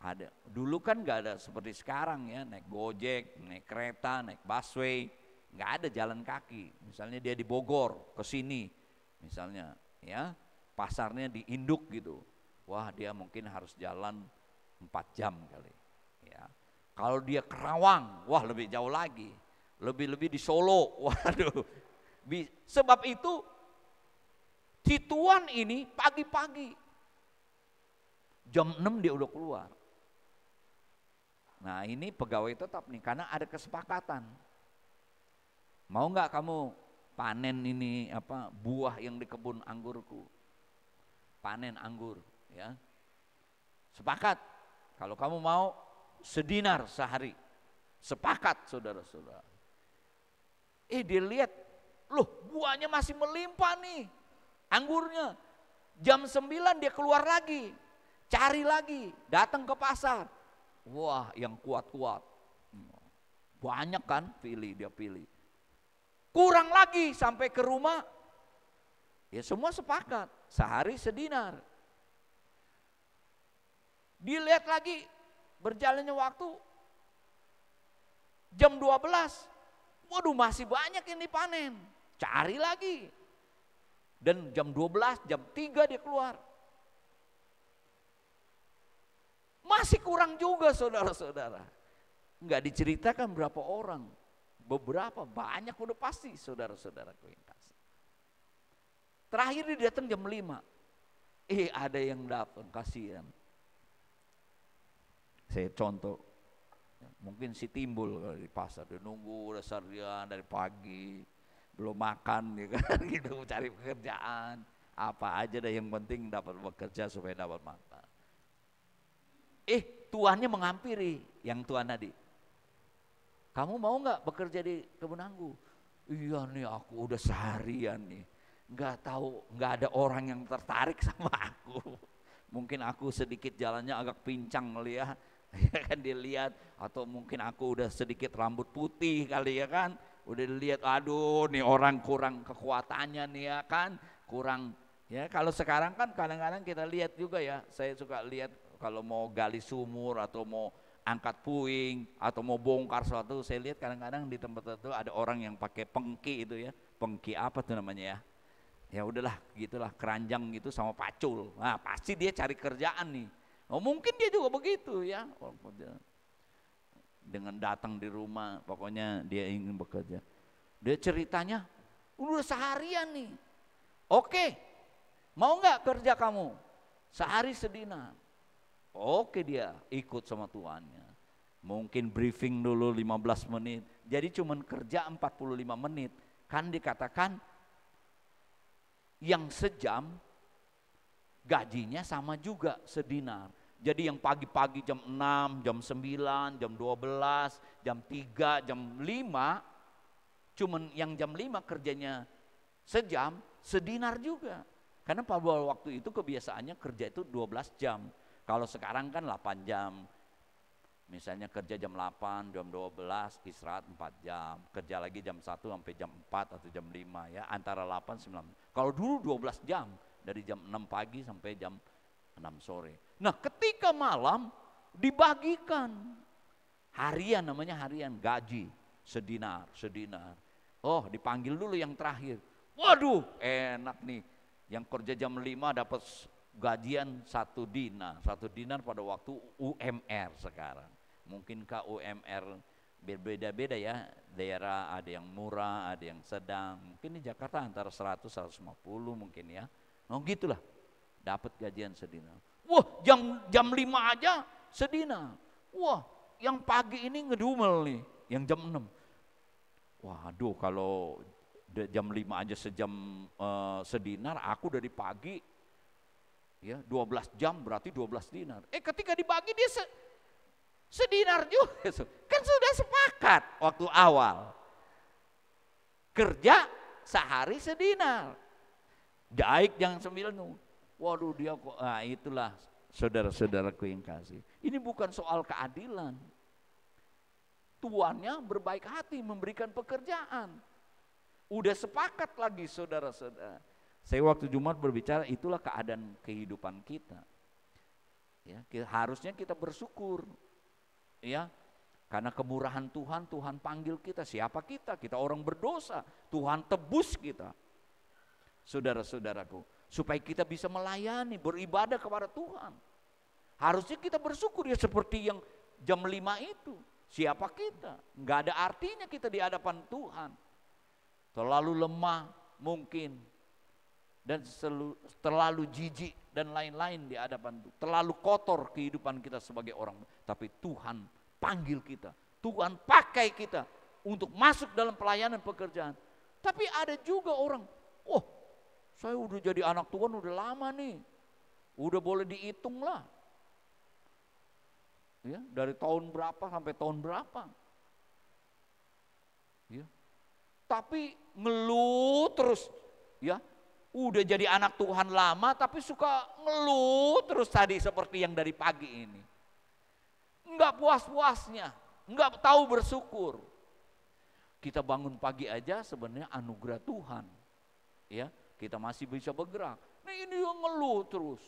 Ada. Dulu kan nggak ada seperti sekarang, ya, naik Gojek, naik kereta, naik busway, nggak ada jalan kaki. Misalnya dia di Bogor ke sini, misalnya, ya, pasarnya di Induk gitu, wah dia mungkin harus jalan 4 jam kali. Ya. Kalau dia Kerawang, wah lebih jauh lagi, lebih-lebih di Solo, waduh. Sebab itu si tuan ini pagi-pagi jam 6 dia udah keluar. Nah, ini pegawai tetap nih, karena ada kesepakatan. Mau nggak kamu panen ini buah yang di kebun anggurku? Panen anggur, ya. Sepakat. Kalau kamu mau sedinar sehari. Sepakat, saudara-saudara. Dia lihat, loh, buahnya masih melimpah nih, anggurnya. Jam 9 dia keluar lagi, cari lagi, datang ke pasar. Wah, yang kuat-kuat. Banyak kan, dia pilih. Kurang lagi sampai ke rumah, ya semua sepakat, sehari sedinar. Dilihat lagi, berjalannya waktu, jam 12, waduh masih banyak ini panen, cari lagi. Dan jam 12, jam 3 dia keluar. Masih kurang juga, saudara-saudara. Enggak diceritakan berapa orang. Beberapa, banyak udah pasti, saudara-saudaraku yang kasih. Terakhir dia datang jam 5. Ada yang datang, kasihan. Saya contoh, mungkin si Timbul di pasar, dia nunggu udah seharian dari pagi, belum makan, ya kan, gitu, cari pekerjaan. Apa aja deh, yang penting dapat bekerja supaya dapat makan. Tuannya menghampiri yang tuan tadi. Kamu mau nggak bekerja di kebun anggur? Iya nih, aku udah seharian nih, nggak ada orang yang tertarik sama aku. Mungkin aku sedikit jalannya agak pincang kali ya, ya kan dilihat, atau mungkin aku udah sedikit rambut putih kali ya kan, udah dilihat, aduh nih orang kurang kekuatannya nih ya kan, kurang, ya. Kalau sekarang kan kadang-kadang kita lihat juga, ya, saya suka lihat kalau mau gali sumur atau mau angkat puing atau mau bongkar sesuatu, saya lihat kadang-kadang di tempat itu ada orang yang pakai pengki itu, ya, pengki apa tuh namanya, ya, Ya udahlah, gitulah keranjang gitu sama pacul. Nah, pasti dia cari kerjaan nih. Oh, mungkin dia juga begitu ya. Dengan datang di rumah, pokoknya dia ingin bekerja. Dia ceritanya, udah seharian nih. Oke, mau nggak kerja kamu? Sehari sedinar. Oke, dia ikut sama tuannya. Mungkin briefing dulu 15 menit. Jadi cuman kerja 45 menit. Kan dikatakan yang sejam gajinya sama juga sedinar. Jadi yang pagi-pagi jam 6, jam 9, jam 12, jam 3, jam 5, cuman yang jam 5 kerjanya sejam, sedinar juga. Karena pada waktu itu kebiasaannya kerja itu 12 jam. Kalau sekarang kan 8 jam. Misalnya kerja jam 8, jam 12, istirahat 4 jam. Kerja lagi jam 1 sampai jam 4 atau jam 5 ya, antara 8 9. Kalau dulu 12 jam, dari jam 6 pagi sampai jam 6 sore. Nah, ketika malam dibagikan. Harian, namanya harian, gaji sedinar. Oh, dipanggil dulu yang terakhir. Waduh, enak nih. Yang kerja jam 5 dapat gajian 1 dinar. 1 dinar pada waktu UMR sekarang. Mungkinkah UMR berbeda-beda ya, daerah ada yang murah, ada yang sedang. Mungkin di Jakarta antara 100 150 mungkin ya. Oh gitulah, dapat gajian sedinar. Wah, jam 5 aja sedinar. Wah, yang pagi ini ngedumel nih, yang jam 6. Waduh, kalau jam 5 aja sejam sedinar, aku dari pagi ya 12 jam berarti 12 dinar. Ketika dibagi dia sedinar juga. Kan sudah sepakat waktu awal. Kerja sehari sedinar. Daik yang 9. Waduh, dia kok, itulah saudara-saudaraku yang kasih. Ini bukan soal keadilan. Tuannya berbaik hati memberikan pekerjaan. Udah sepakat lagi saudara-saudara. Saya waktu Jumat berbicara, itulah keadaan kehidupan kita. Ya, harusnya kita bersyukur. Ya, karena kemurahan Tuhan, Tuhan panggil kita. Siapa kita? Kita orang berdosa. Tuhan tebus kita. Saudara-saudaraku, supaya kita bisa melayani, beribadah kepada Tuhan. Harusnya kita bersyukur ya, seperti yang jam 5 itu. Siapa kita? Enggak ada artinya kita di hadapan Tuhan. Terlalu lemah mungkin, dan terlalu jijik dan lain-lain di hadapan Tuhan. Terlalu kotor kehidupan kita sebagai orang. Tapi Tuhan panggil kita, Tuhan pakai kita untuk masuk dalam pelayanan pekerjaan. Tapi ada juga orang, oh saya udah jadi anak Tuhan udah lama nih, udah boleh dihitung lah. Ya, dari tahun berapa sampai tahun berapa. Ya. Tapi ngeluh terus, ya. Udah jadi anak Tuhan lama tapi suka ngeluh terus tadi seperti yang dari pagi ini. Enggak puas-puasnya, enggak tahu bersyukur. Kita bangun pagi aja sebenarnya anugerah Tuhan. Ya, kita masih bisa bergerak. Nah ini yang ngeluh terus.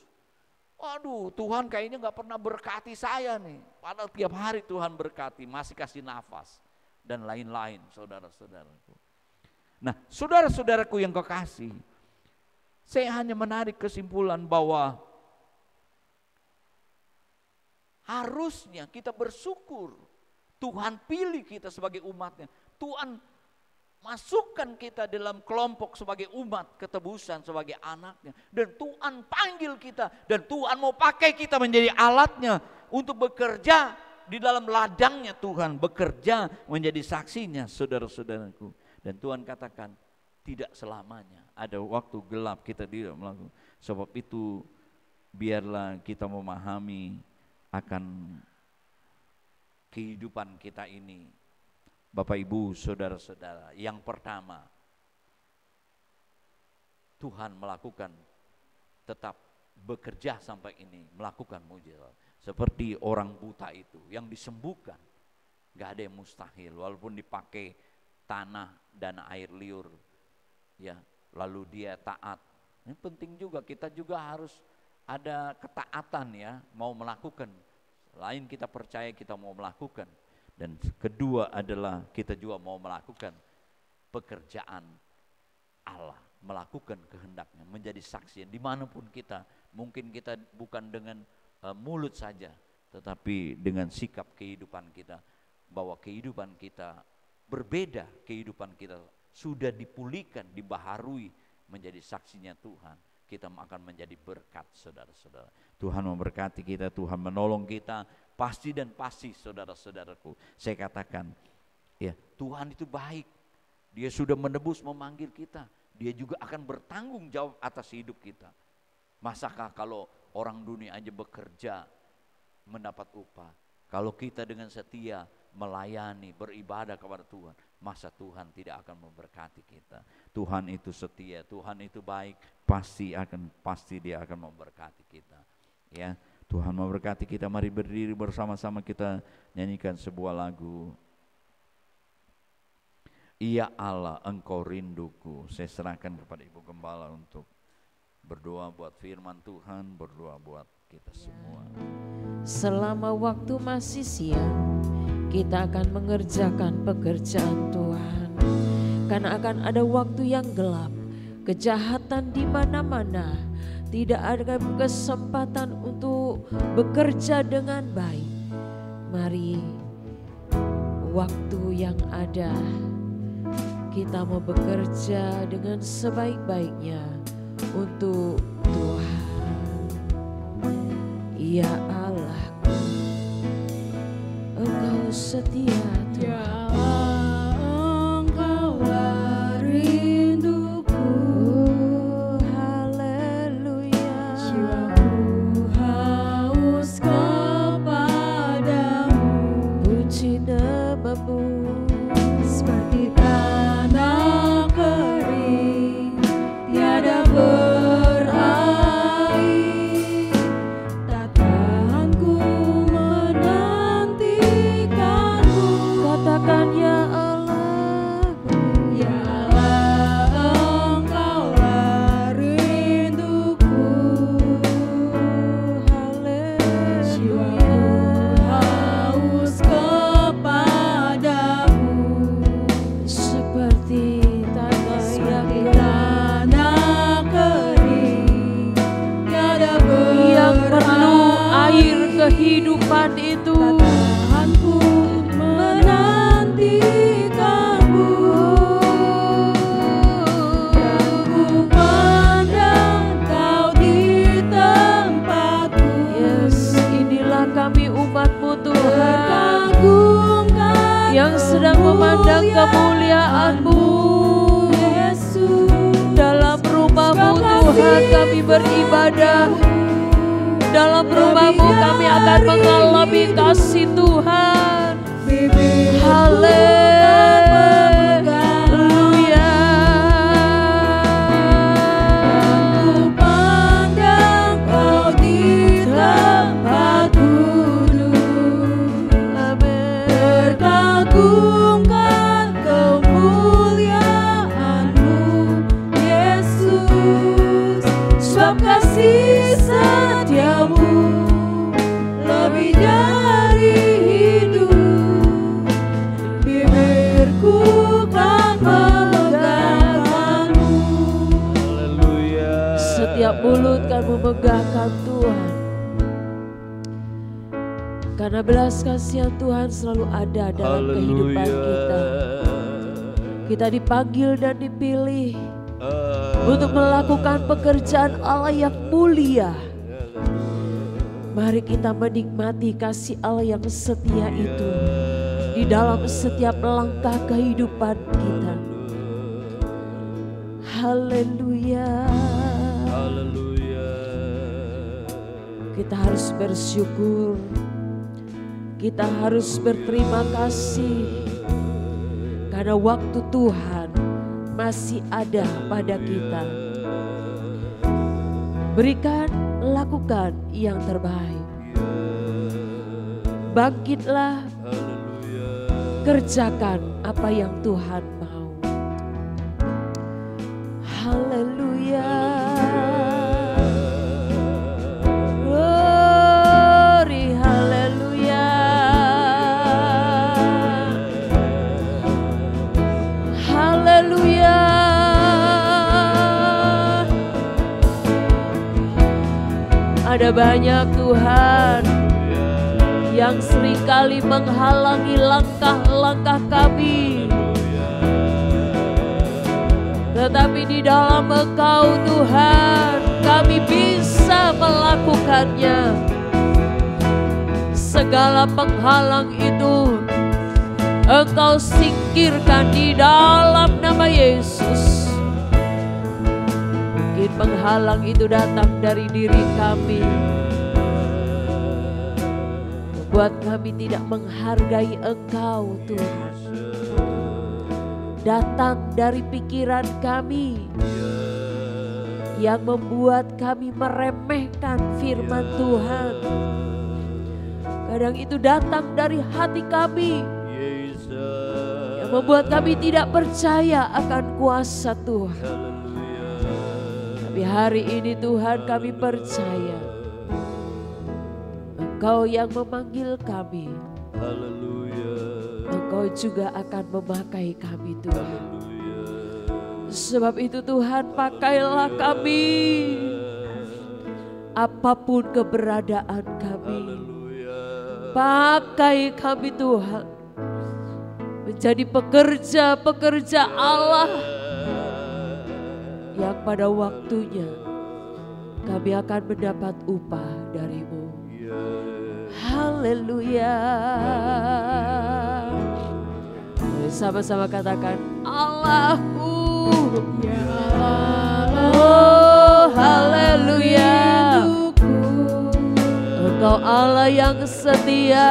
Waduh, Tuhan kayaknya enggak pernah berkati saya nih. Padahal tiap hari Tuhan berkati, masih kasih nafas dan lain-lain, saudara-saudaraku. Nah, saudara-saudaraku yang kekasih, saya hanya menarik kesimpulan bahwa harusnya kita bersyukur. Tuhan pilih kita sebagai umatnya. Tuhan masukkan kita dalam kelompok sebagai umat ketebusan, sebagai anaknya. Dan Tuhan panggil kita. Dan Tuhan mau pakai kita menjadi alatnya untuk bekerja di dalam ladangnya Tuhan. Bekerja menjadi saksinya, saudara-saudaraku. Dan Tuhan katakan, tidak selamanya. Ada waktu gelap kita tidak melakukan. Sebab itu biarlah kita memahami akan kehidupan kita ini. Bapak Ibu, saudara-saudara, yang pertama, Tuhan melakukan tetap bekerja sampai ini, melakukan mujizat. Seperti orang buta itu yang disembuhkan, gak ada yang mustahil walaupun dipakai tanah dan air liur. Ya, lalu dia taat. Ini penting juga, kita juga harus ada ketaatan ya, mau melakukan. Lain kita percaya kita mau melakukan. Dan kedua adalah kita juga mau melakukan pekerjaan Allah. melakukan kehendaknya, menjadi saksi dimanapun kita. Mungkin kita bukan dengan mulut saja, tetapi dengan sikap kehidupan kita, bahwa kehidupan kita berbeda, kehidupan kita sudah dipulihkan, dibaharui menjadi saksinya Tuhan. Kita akan menjadi berkat, saudara-saudara. Tuhan memberkati kita, Tuhan menolong kita, pasti dan pasti, saudara-saudaraku. Saya katakan, ya, Tuhan itu baik. Dia sudah menebus, memanggil kita. Dia juga akan bertanggung jawab atas hidup kita. Masakah kalau orang dunia aja bekerja mendapat upah, kalau kita dengan setia melayani, beribadah kepada Tuhan, masa Tuhan tidak akan memberkati kita? Tuhan itu setia, Tuhan itu baik, pasti Dia akan memberkati kita. Ya, Tuhan memberkati kita. Mari berdiri bersama-sama, kita nyanyikan sebuah lagu. Ya Allah, Engkau rinduku. Saya serahkan kepada Ibu Gembala untuk berdoa buat firman Tuhan, berdoa buat kita semua. Selama waktu masih siang, kita akan mengerjakan pekerjaan Tuhan. Karena akan ada waktu yang gelap, kejahatan di mana-mana, tidak ada kesempatan untuk bekerja dengan baik. Mari waktu yang ada, kita mau bekerja dengan sebaik-baiknya untuk Tuhan. Ya Allah, Engkau setia Tuhan. Ya Allah, Engkaulah rinduku. Haleluya. Jiwaku haus kepadamu. Puji namamu. Seperti tanah kering, tiada berair. Tak tahan ku menantikanmu. Katakan ya Allah, Ya Allah, Engkaulah rinduku. Jiwaku haus kepadamu. seperti tanah Seperti yang tanah kering, tiada yang perlu air berair. kehidupan itu. Tak tahan ku menantikanmu. Dan ku pandang Kau di tempatku. Yes, inilah kami umat-Mu Tuhan, Terkagumkan yang sedang memandang kemuliaan-Mu. Yesus. Dalam rumah-Mu Tuhan kami beribadah. Dalam rumah-Mu kami akan mengalami kasih Tuhan. Haleluya. Ku pandang Kau di tempat duduk. Amin. Terkagumkan kemuliaan-Mu, Yesus. Sebab kasih setiamu lebih dari hidup. Bibirku kan memegangkanmu. Haleluya. Setiap mulut kan memegahkan Tuhan. Karena belas kasihan Tuhan selalu ada dalam kehidupan kita. Kita dipanggil dan dipilih untuk melakukan pekerjaan Allah yang mulia. Mari kita menikmati kasih Allah yang setia itu di dalam setiap langkah kehidupan kita. Haleluya. Haleluya. Kita harus bersyukur. Kita harus berterima kasih karena waktu Tuhan masih ada pada kita. Berikan, lakukan yang terbaik. Bangkitlah, kerjakan apa yang Tuhan mau. Haleluya. Glory, haleluya. Haleluya. Ada banyak Tuhan yang seringkali menghalangi langkah-langkah kami. Tetapi di dalam Engkau Tuhan, kami bisa melakukannya. Segala penghalang itu Engkau singkirkan di dalam nama Yesus. Mungkin penghalang itu datang dari diri kami, membuat kami tidak menghargai Engkau Tuhan. Datang dari pikiran kami yang membuat kami meremehkan firman Tuhan. Kadang itu datang dari hati kami yang membuat kami tidak percaya akan kuasa Tuhan. Tapi hari ini Tuhan, kami percaya Engkau yang memanggil kami. Engkau juga akan memakai kami Tuhan. Sebab itu Tuhan, pakailah kami apapun keberadaan kami. Pakai kami Tuhan menjadi pekerja-pekerja Allah yang pada waktunya kami akan mendapat upah dari-Mu. Haleluya. Sama-sama katakan, Allahku. Oh, haleluya. Engkau Allah yang setia.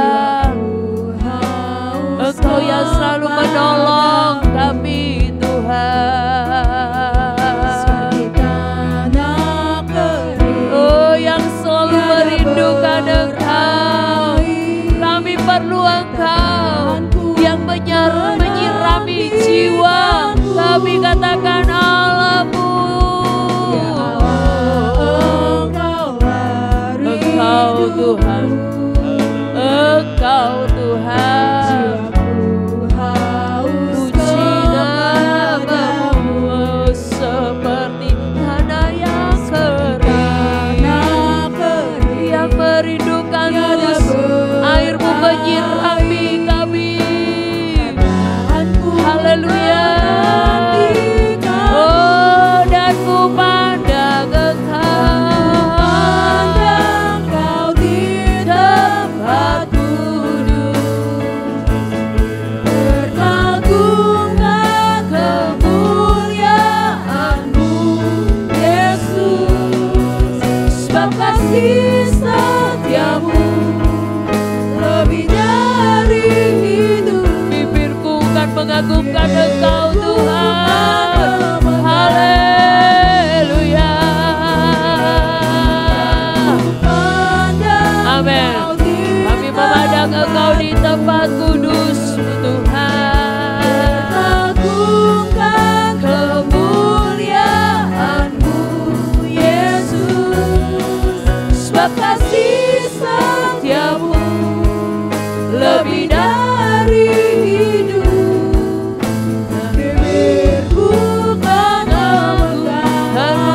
Engkau yang selalu menolong kami Tuhan. Oh, yang selalu merindukan Engkau. Kami perlu Engkau yang menyirami jiwa. Kami katakan Allahmu. Engkau Tuhan, Engkau Tuhan. Puji nama-Mu seperti tanah yang kering, yang merindukan air-Mu menyirami kami. Haleluya. Oh, dan ku pandang Engkau di tempat duduk, berkagumkan kemuliaan-Mu Yesus. Sebab kasih setia-Mu lebih dari hidup. Bibirku kan mengagumkan Engkau Tuhan. Haleluya. Amin. Kami memandang Engkau di tempat kudus Tuhan. Berkagumkan kemuliaan-Mu Yesus. Sebab kasih setia-Mu lebih dari hidup. Bibirku kan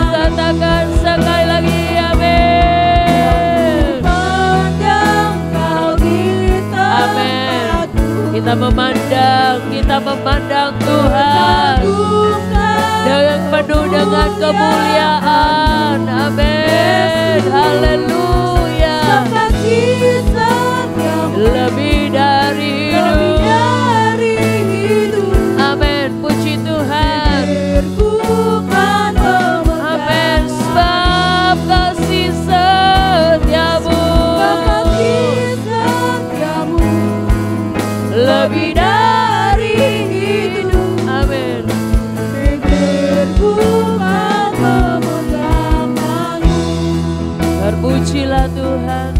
katakan sekali lagi amin. Amin. Kita memandang Tuhan dengan penuh dengan kemuliaan. Amin. Haleluya. Lebih dari hidup. Amin. Puji Tuhan. Amin. Sebab kasih setia-Mu lebih dari hidup. Amin. Terpujilah Tuhan.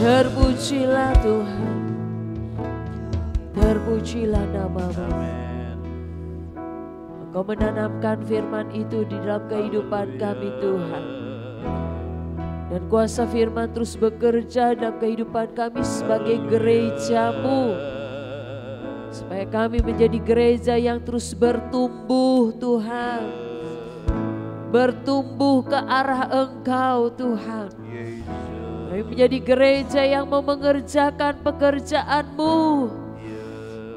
Terpujilah Tuhan. Terpujilah nama-Mu. Engkau menanamkan firman itu di dalam kehidupan kami Tuhan. Dan kuasa firman terus bekerja dalam kehidupan kami sebagai gereja-Mu. Supaya kami menjadi gereja yang terus bertumbuh Tuhan. bertumbuh ke arah Engkau Tuhan. Kami menjadi gereja yang mau mengerjakan pekerjaan-Mu.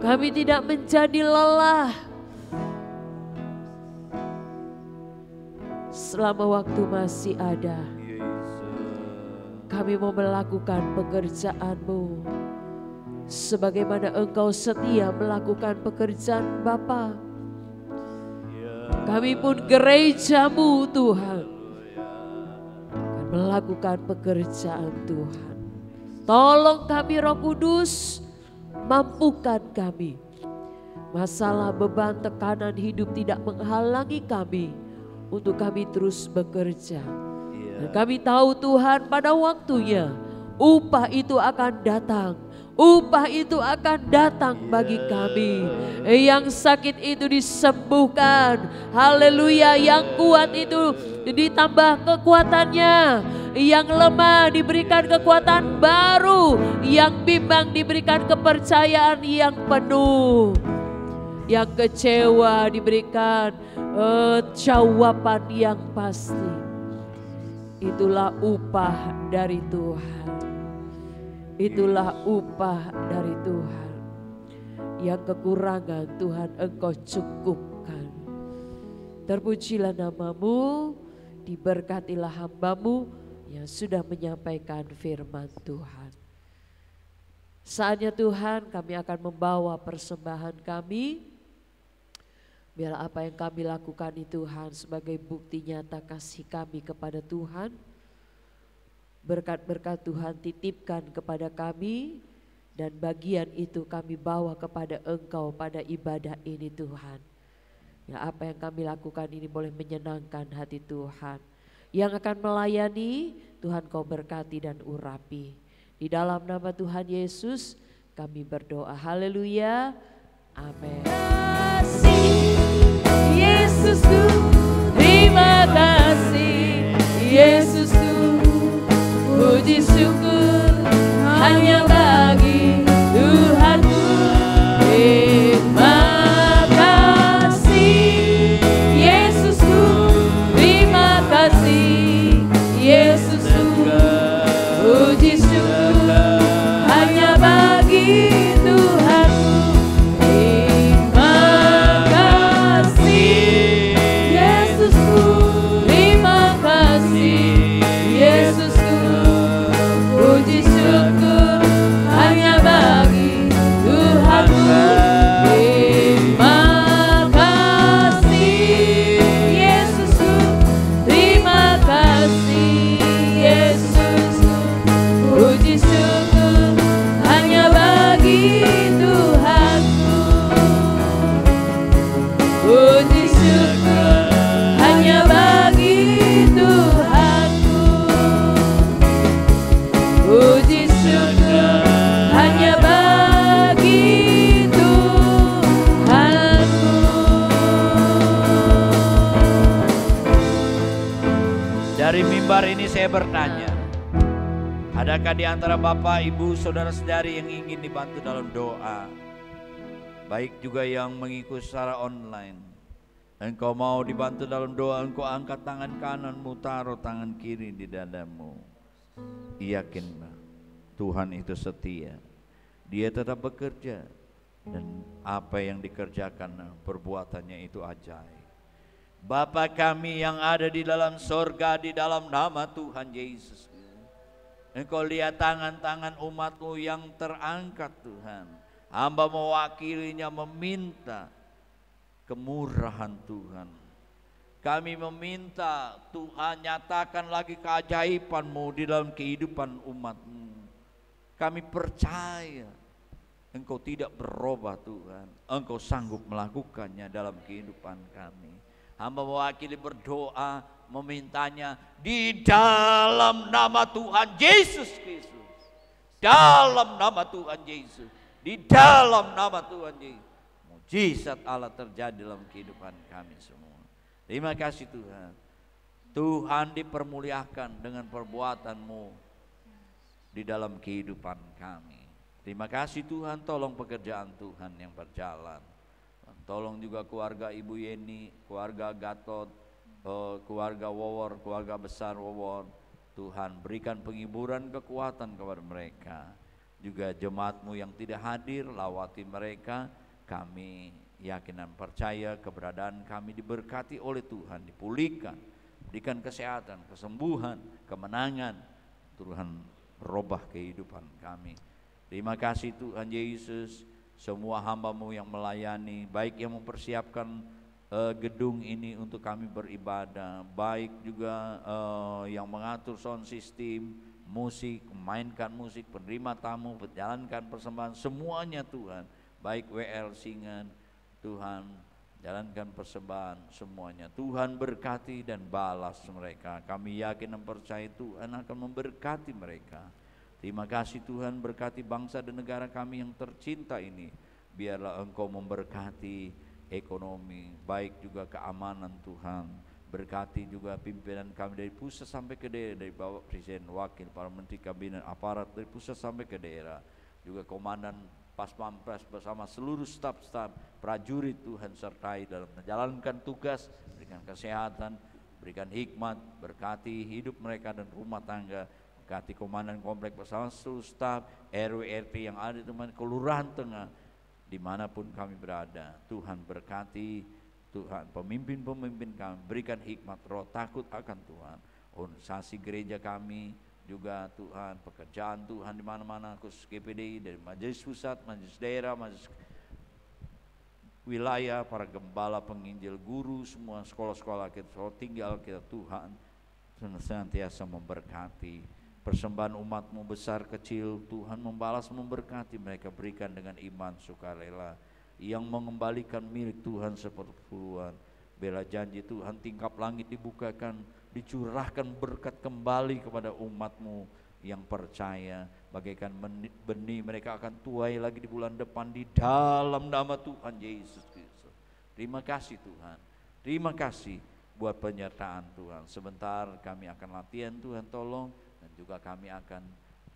Kami tidak menjadi lelah selama waktu masih ada. Kami mau melakukan pekerjaan-Mu sebagaimana Engkau setia melakukan pekerjaan Bapa. Kami pun gereja-Mu Tuhan, akan melakukan pekerjaan Tuhan. Tolong kami Roh Kudus, mampukan kami. Masalah, beban, tekanan hidup tidak menghalangi kami untuk kami terus bekerja. Dan kami tahu Tuhan, pada waktunya upah itu akan datang. Upah itu akan datang bagi kami. Yang sakit itu disembuhkan. Haleluya. Yang kuat itu ditambah kekuatannya. Yang lemah diberikan kekuatan baru. Yang bimbang diberikan kepercayaan yang penuh. Yang kecewa diberikan jawaban yang pasti. Itulah upah dari Tuhan. Itulah upah dari Tuhan. Yang kekurangan Tuhan Engkau cukupkan. Terpujilah nama-Mu, diberkatilah hamba-Mu yang sudah menyampaikan firman Tuhan. Saatnya Tuhan, kami akan membawa persembahan kami. Biar apa yang kami lakukan ini Tuhan sebagai bukti nyata kasih kami kepada Tuhan. Berkat-berkat Tuhan titipkan kepada kami, dan bagian itu kami bawa kepada Engkau pada ibadah ini Tuhan. Ya, apa yang kami lakukan ini boleh menyenangkan hati Tuhan. Yang akan melayani Tuhan Kau berkati dan urapi. Di dalam nama Tuhan Yesus kami berdoa. Haleluya. Amin. Yesusku, terima kasih. Yesusku, puji syukur hanya bagi Tuhanku. Terima kasih Yesusku, terima kasih Yesusku, puji syukur hanya bagi Tuhanku. Terima kasih Yesusku, terima kasih Yesusku, puji syukur hanya bagi Tuhanku. Terima kasih Yesusku, terima kasih Yesusku, puji syukur hanya bagi Tuhanku. Puji syukur hanya bagi Tuhanku. Puji syukur hanya bagi Tuhanku. Dari mimbar ini saya bertanya, adakah di antara Bapak, Ibu, Saudara-saudari yang ingin dibantu dalam doa? Baik juga yang mengikuti secara online. Engkau mau dibantu dalam doa, engkau angkat tangan kananmu, taruh tangan kiri di dadamu. Yakinlah Tuhan itu setia. Dia tetap bekerja, dan apa yang dikerjakan perbuatannya itu ajaib. Bapa kami yang ada di dalam sorga, di dalam nama Tuhan Yesus, Engkau lihat tangan-tangan umat-Mu yang terangkat Tuhan. Hamba mewakilinya meminta kemurahan Tuhan. Kami meminta Tuhan nyatakan lagi keajaiban-Mu di dalam kehidupan umat-Mu. Kami percaya Engkau tidak berubah Tuhan. Engkau sanggup melakukannya dalam kehidupan kami. Hamba mewakili berdoa memintanya di dalam nama Tuhan Yesus Kristus. Dalam nama Tuhan Yesus. Di dalam nama Tuhan Yesus. Mujizat Allah terjadi dalam kehidupan kami semua. Terima kasih Tuhan. Tuhan dipermuliakan dengan perbuatan-Mu di dalam kehidupan kami. Terima kasih Tuhan, tolong pekerjaan Tuhan yang berjalan. Tolong juga keluarga Ibu Yeni, keluarga Gatot, keluarga Wawor, keluarga besar Wawor. Tuhan berikan penghiburan, kekuatan kepada mereka. Juga jemaat-Mu yang tidak hadir, lawati mereka. Kami yakin dan percaya keberadaan kami diberkati oleh Tuhan, dipulihkan, berikan kesehatan, kesembuhan, kemenangan. Tuhan merubah kehidupan kami. Terima kasih Tuhan Yesus, semua hamba-Mu yang melayani, baik yang mempersiapkan gedung ini untuk kami beribadah, baik juga yang mengatur sound system, musik, memainkan musik, penerima tamu, menjalankan persembahan, semuanya Tuhan, baik WL Singan, Tuhan jalankan persembahan semuanya. Tuhan berkati dan balas mereka. Kami yakin dan percaya Tuhan akan memberkati mereka. Terima kasih Tuhan, berkati bangsa dan negara kami yang tercinta ini. Biarlah Engkau memberkati ekonomi, baik juga keamanan Tuhan. Berkati juga pimpinan kami dari pusat sampai ke daerah, dari Bapak Presiden, Wakil, para Menteri Kabinet, aparat dari pusat sampai ke daerah. Juga Komandan Pas Pampres bersama seluruh staf-staf prajurit Tuhan sertai dalam menjalankan tugas, berikan kesehatan, berikan hikmat, berkati hidup mereka dan rumah tangga, berkati komandan komplek bersama seluruh staf, RW RT yang ada di teman Kelurahan Tengah, dimanapun kami berada. Tuhan berkati, Tuhan pemimpin-pemimpin kami, berikan hikmat, roh takut akan Tuhan. Organisasi gereja kami juga Tuhan, pekerjaan Tuhan di mana-mana, khusus GPDI, dari majelis pusat, majelis daerah, majelis wilayah, para gembala, penginjil, guru, semua sekolah-sekolah kita tinggal kita Tuhan senantiasa memberkati. Persembahan umat-Mu besar kecil, Tuhan membalas memberkati mereka, berikan dengan iman sukarela yang mengembalikan milik Tuhan seperpuluhan. Bela janji Tuhan, tingkap langit dibukakan, dicurahkan berkat kembali kepada umat-Mu yang percaya, bagaikan benih mereka akan tuai lagi di bulan depan di dalam nama Tuhan Yesus Kristus. Terima kasih Tuhan, terima kasih buat penyertaan Tuhan. Sebentar kami akan latihan, Tuhan tolong, dan juga kami akan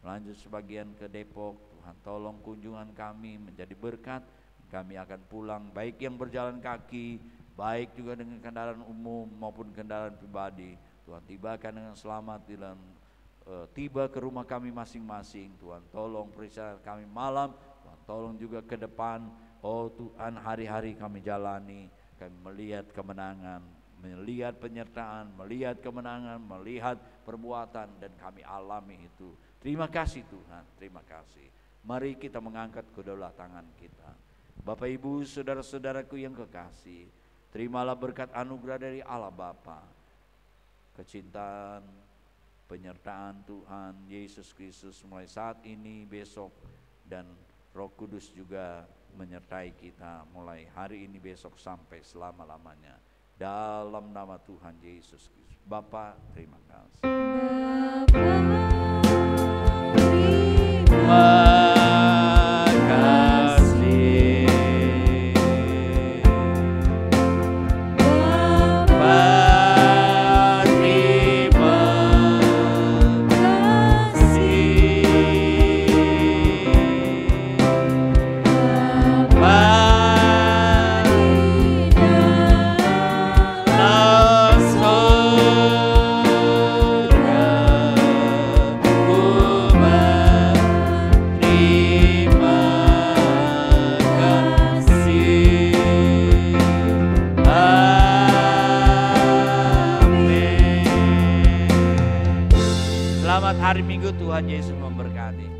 melanjut sebagian ke Depok. Tuhan tolong kunjungan kami menjadi berkat. Kami akan pulang, baik yang berjalan kaki, baik juga dengan kendaraan umum maupun kendaraan pribadi. Tuhan tibakan dengan selamat dan tiba ke rumah kami masing-masing. Tuhan tolong periksa kami malam, Tuhan tolong juga ke depan. Oh Tuhan, hari-hari kami jalani, kami melihat kemenangan, melihat penyertaan, melihat kemenangan, melihat perbuatan, dan kami alami itu. Terima kasih Tuhan, terima kasih. Mari kita mengangkat kedua tangan kita. Bapak Ibu, saudara-saudaraku yang kekasih, terimalah berkat anugerah dari Allah Bapa, kecintaan, penyertaan Tuhan Yesus Kristus mulai saat ini, besok, dan Roh Kudus juga menyertai kita mulai hari ini, besok, sampai selama-lamanya. Dalam nama Tuhan Yesus Kristus. Bapa, terima kasih. Hari Minggu, Tuhan Yesus memberkati.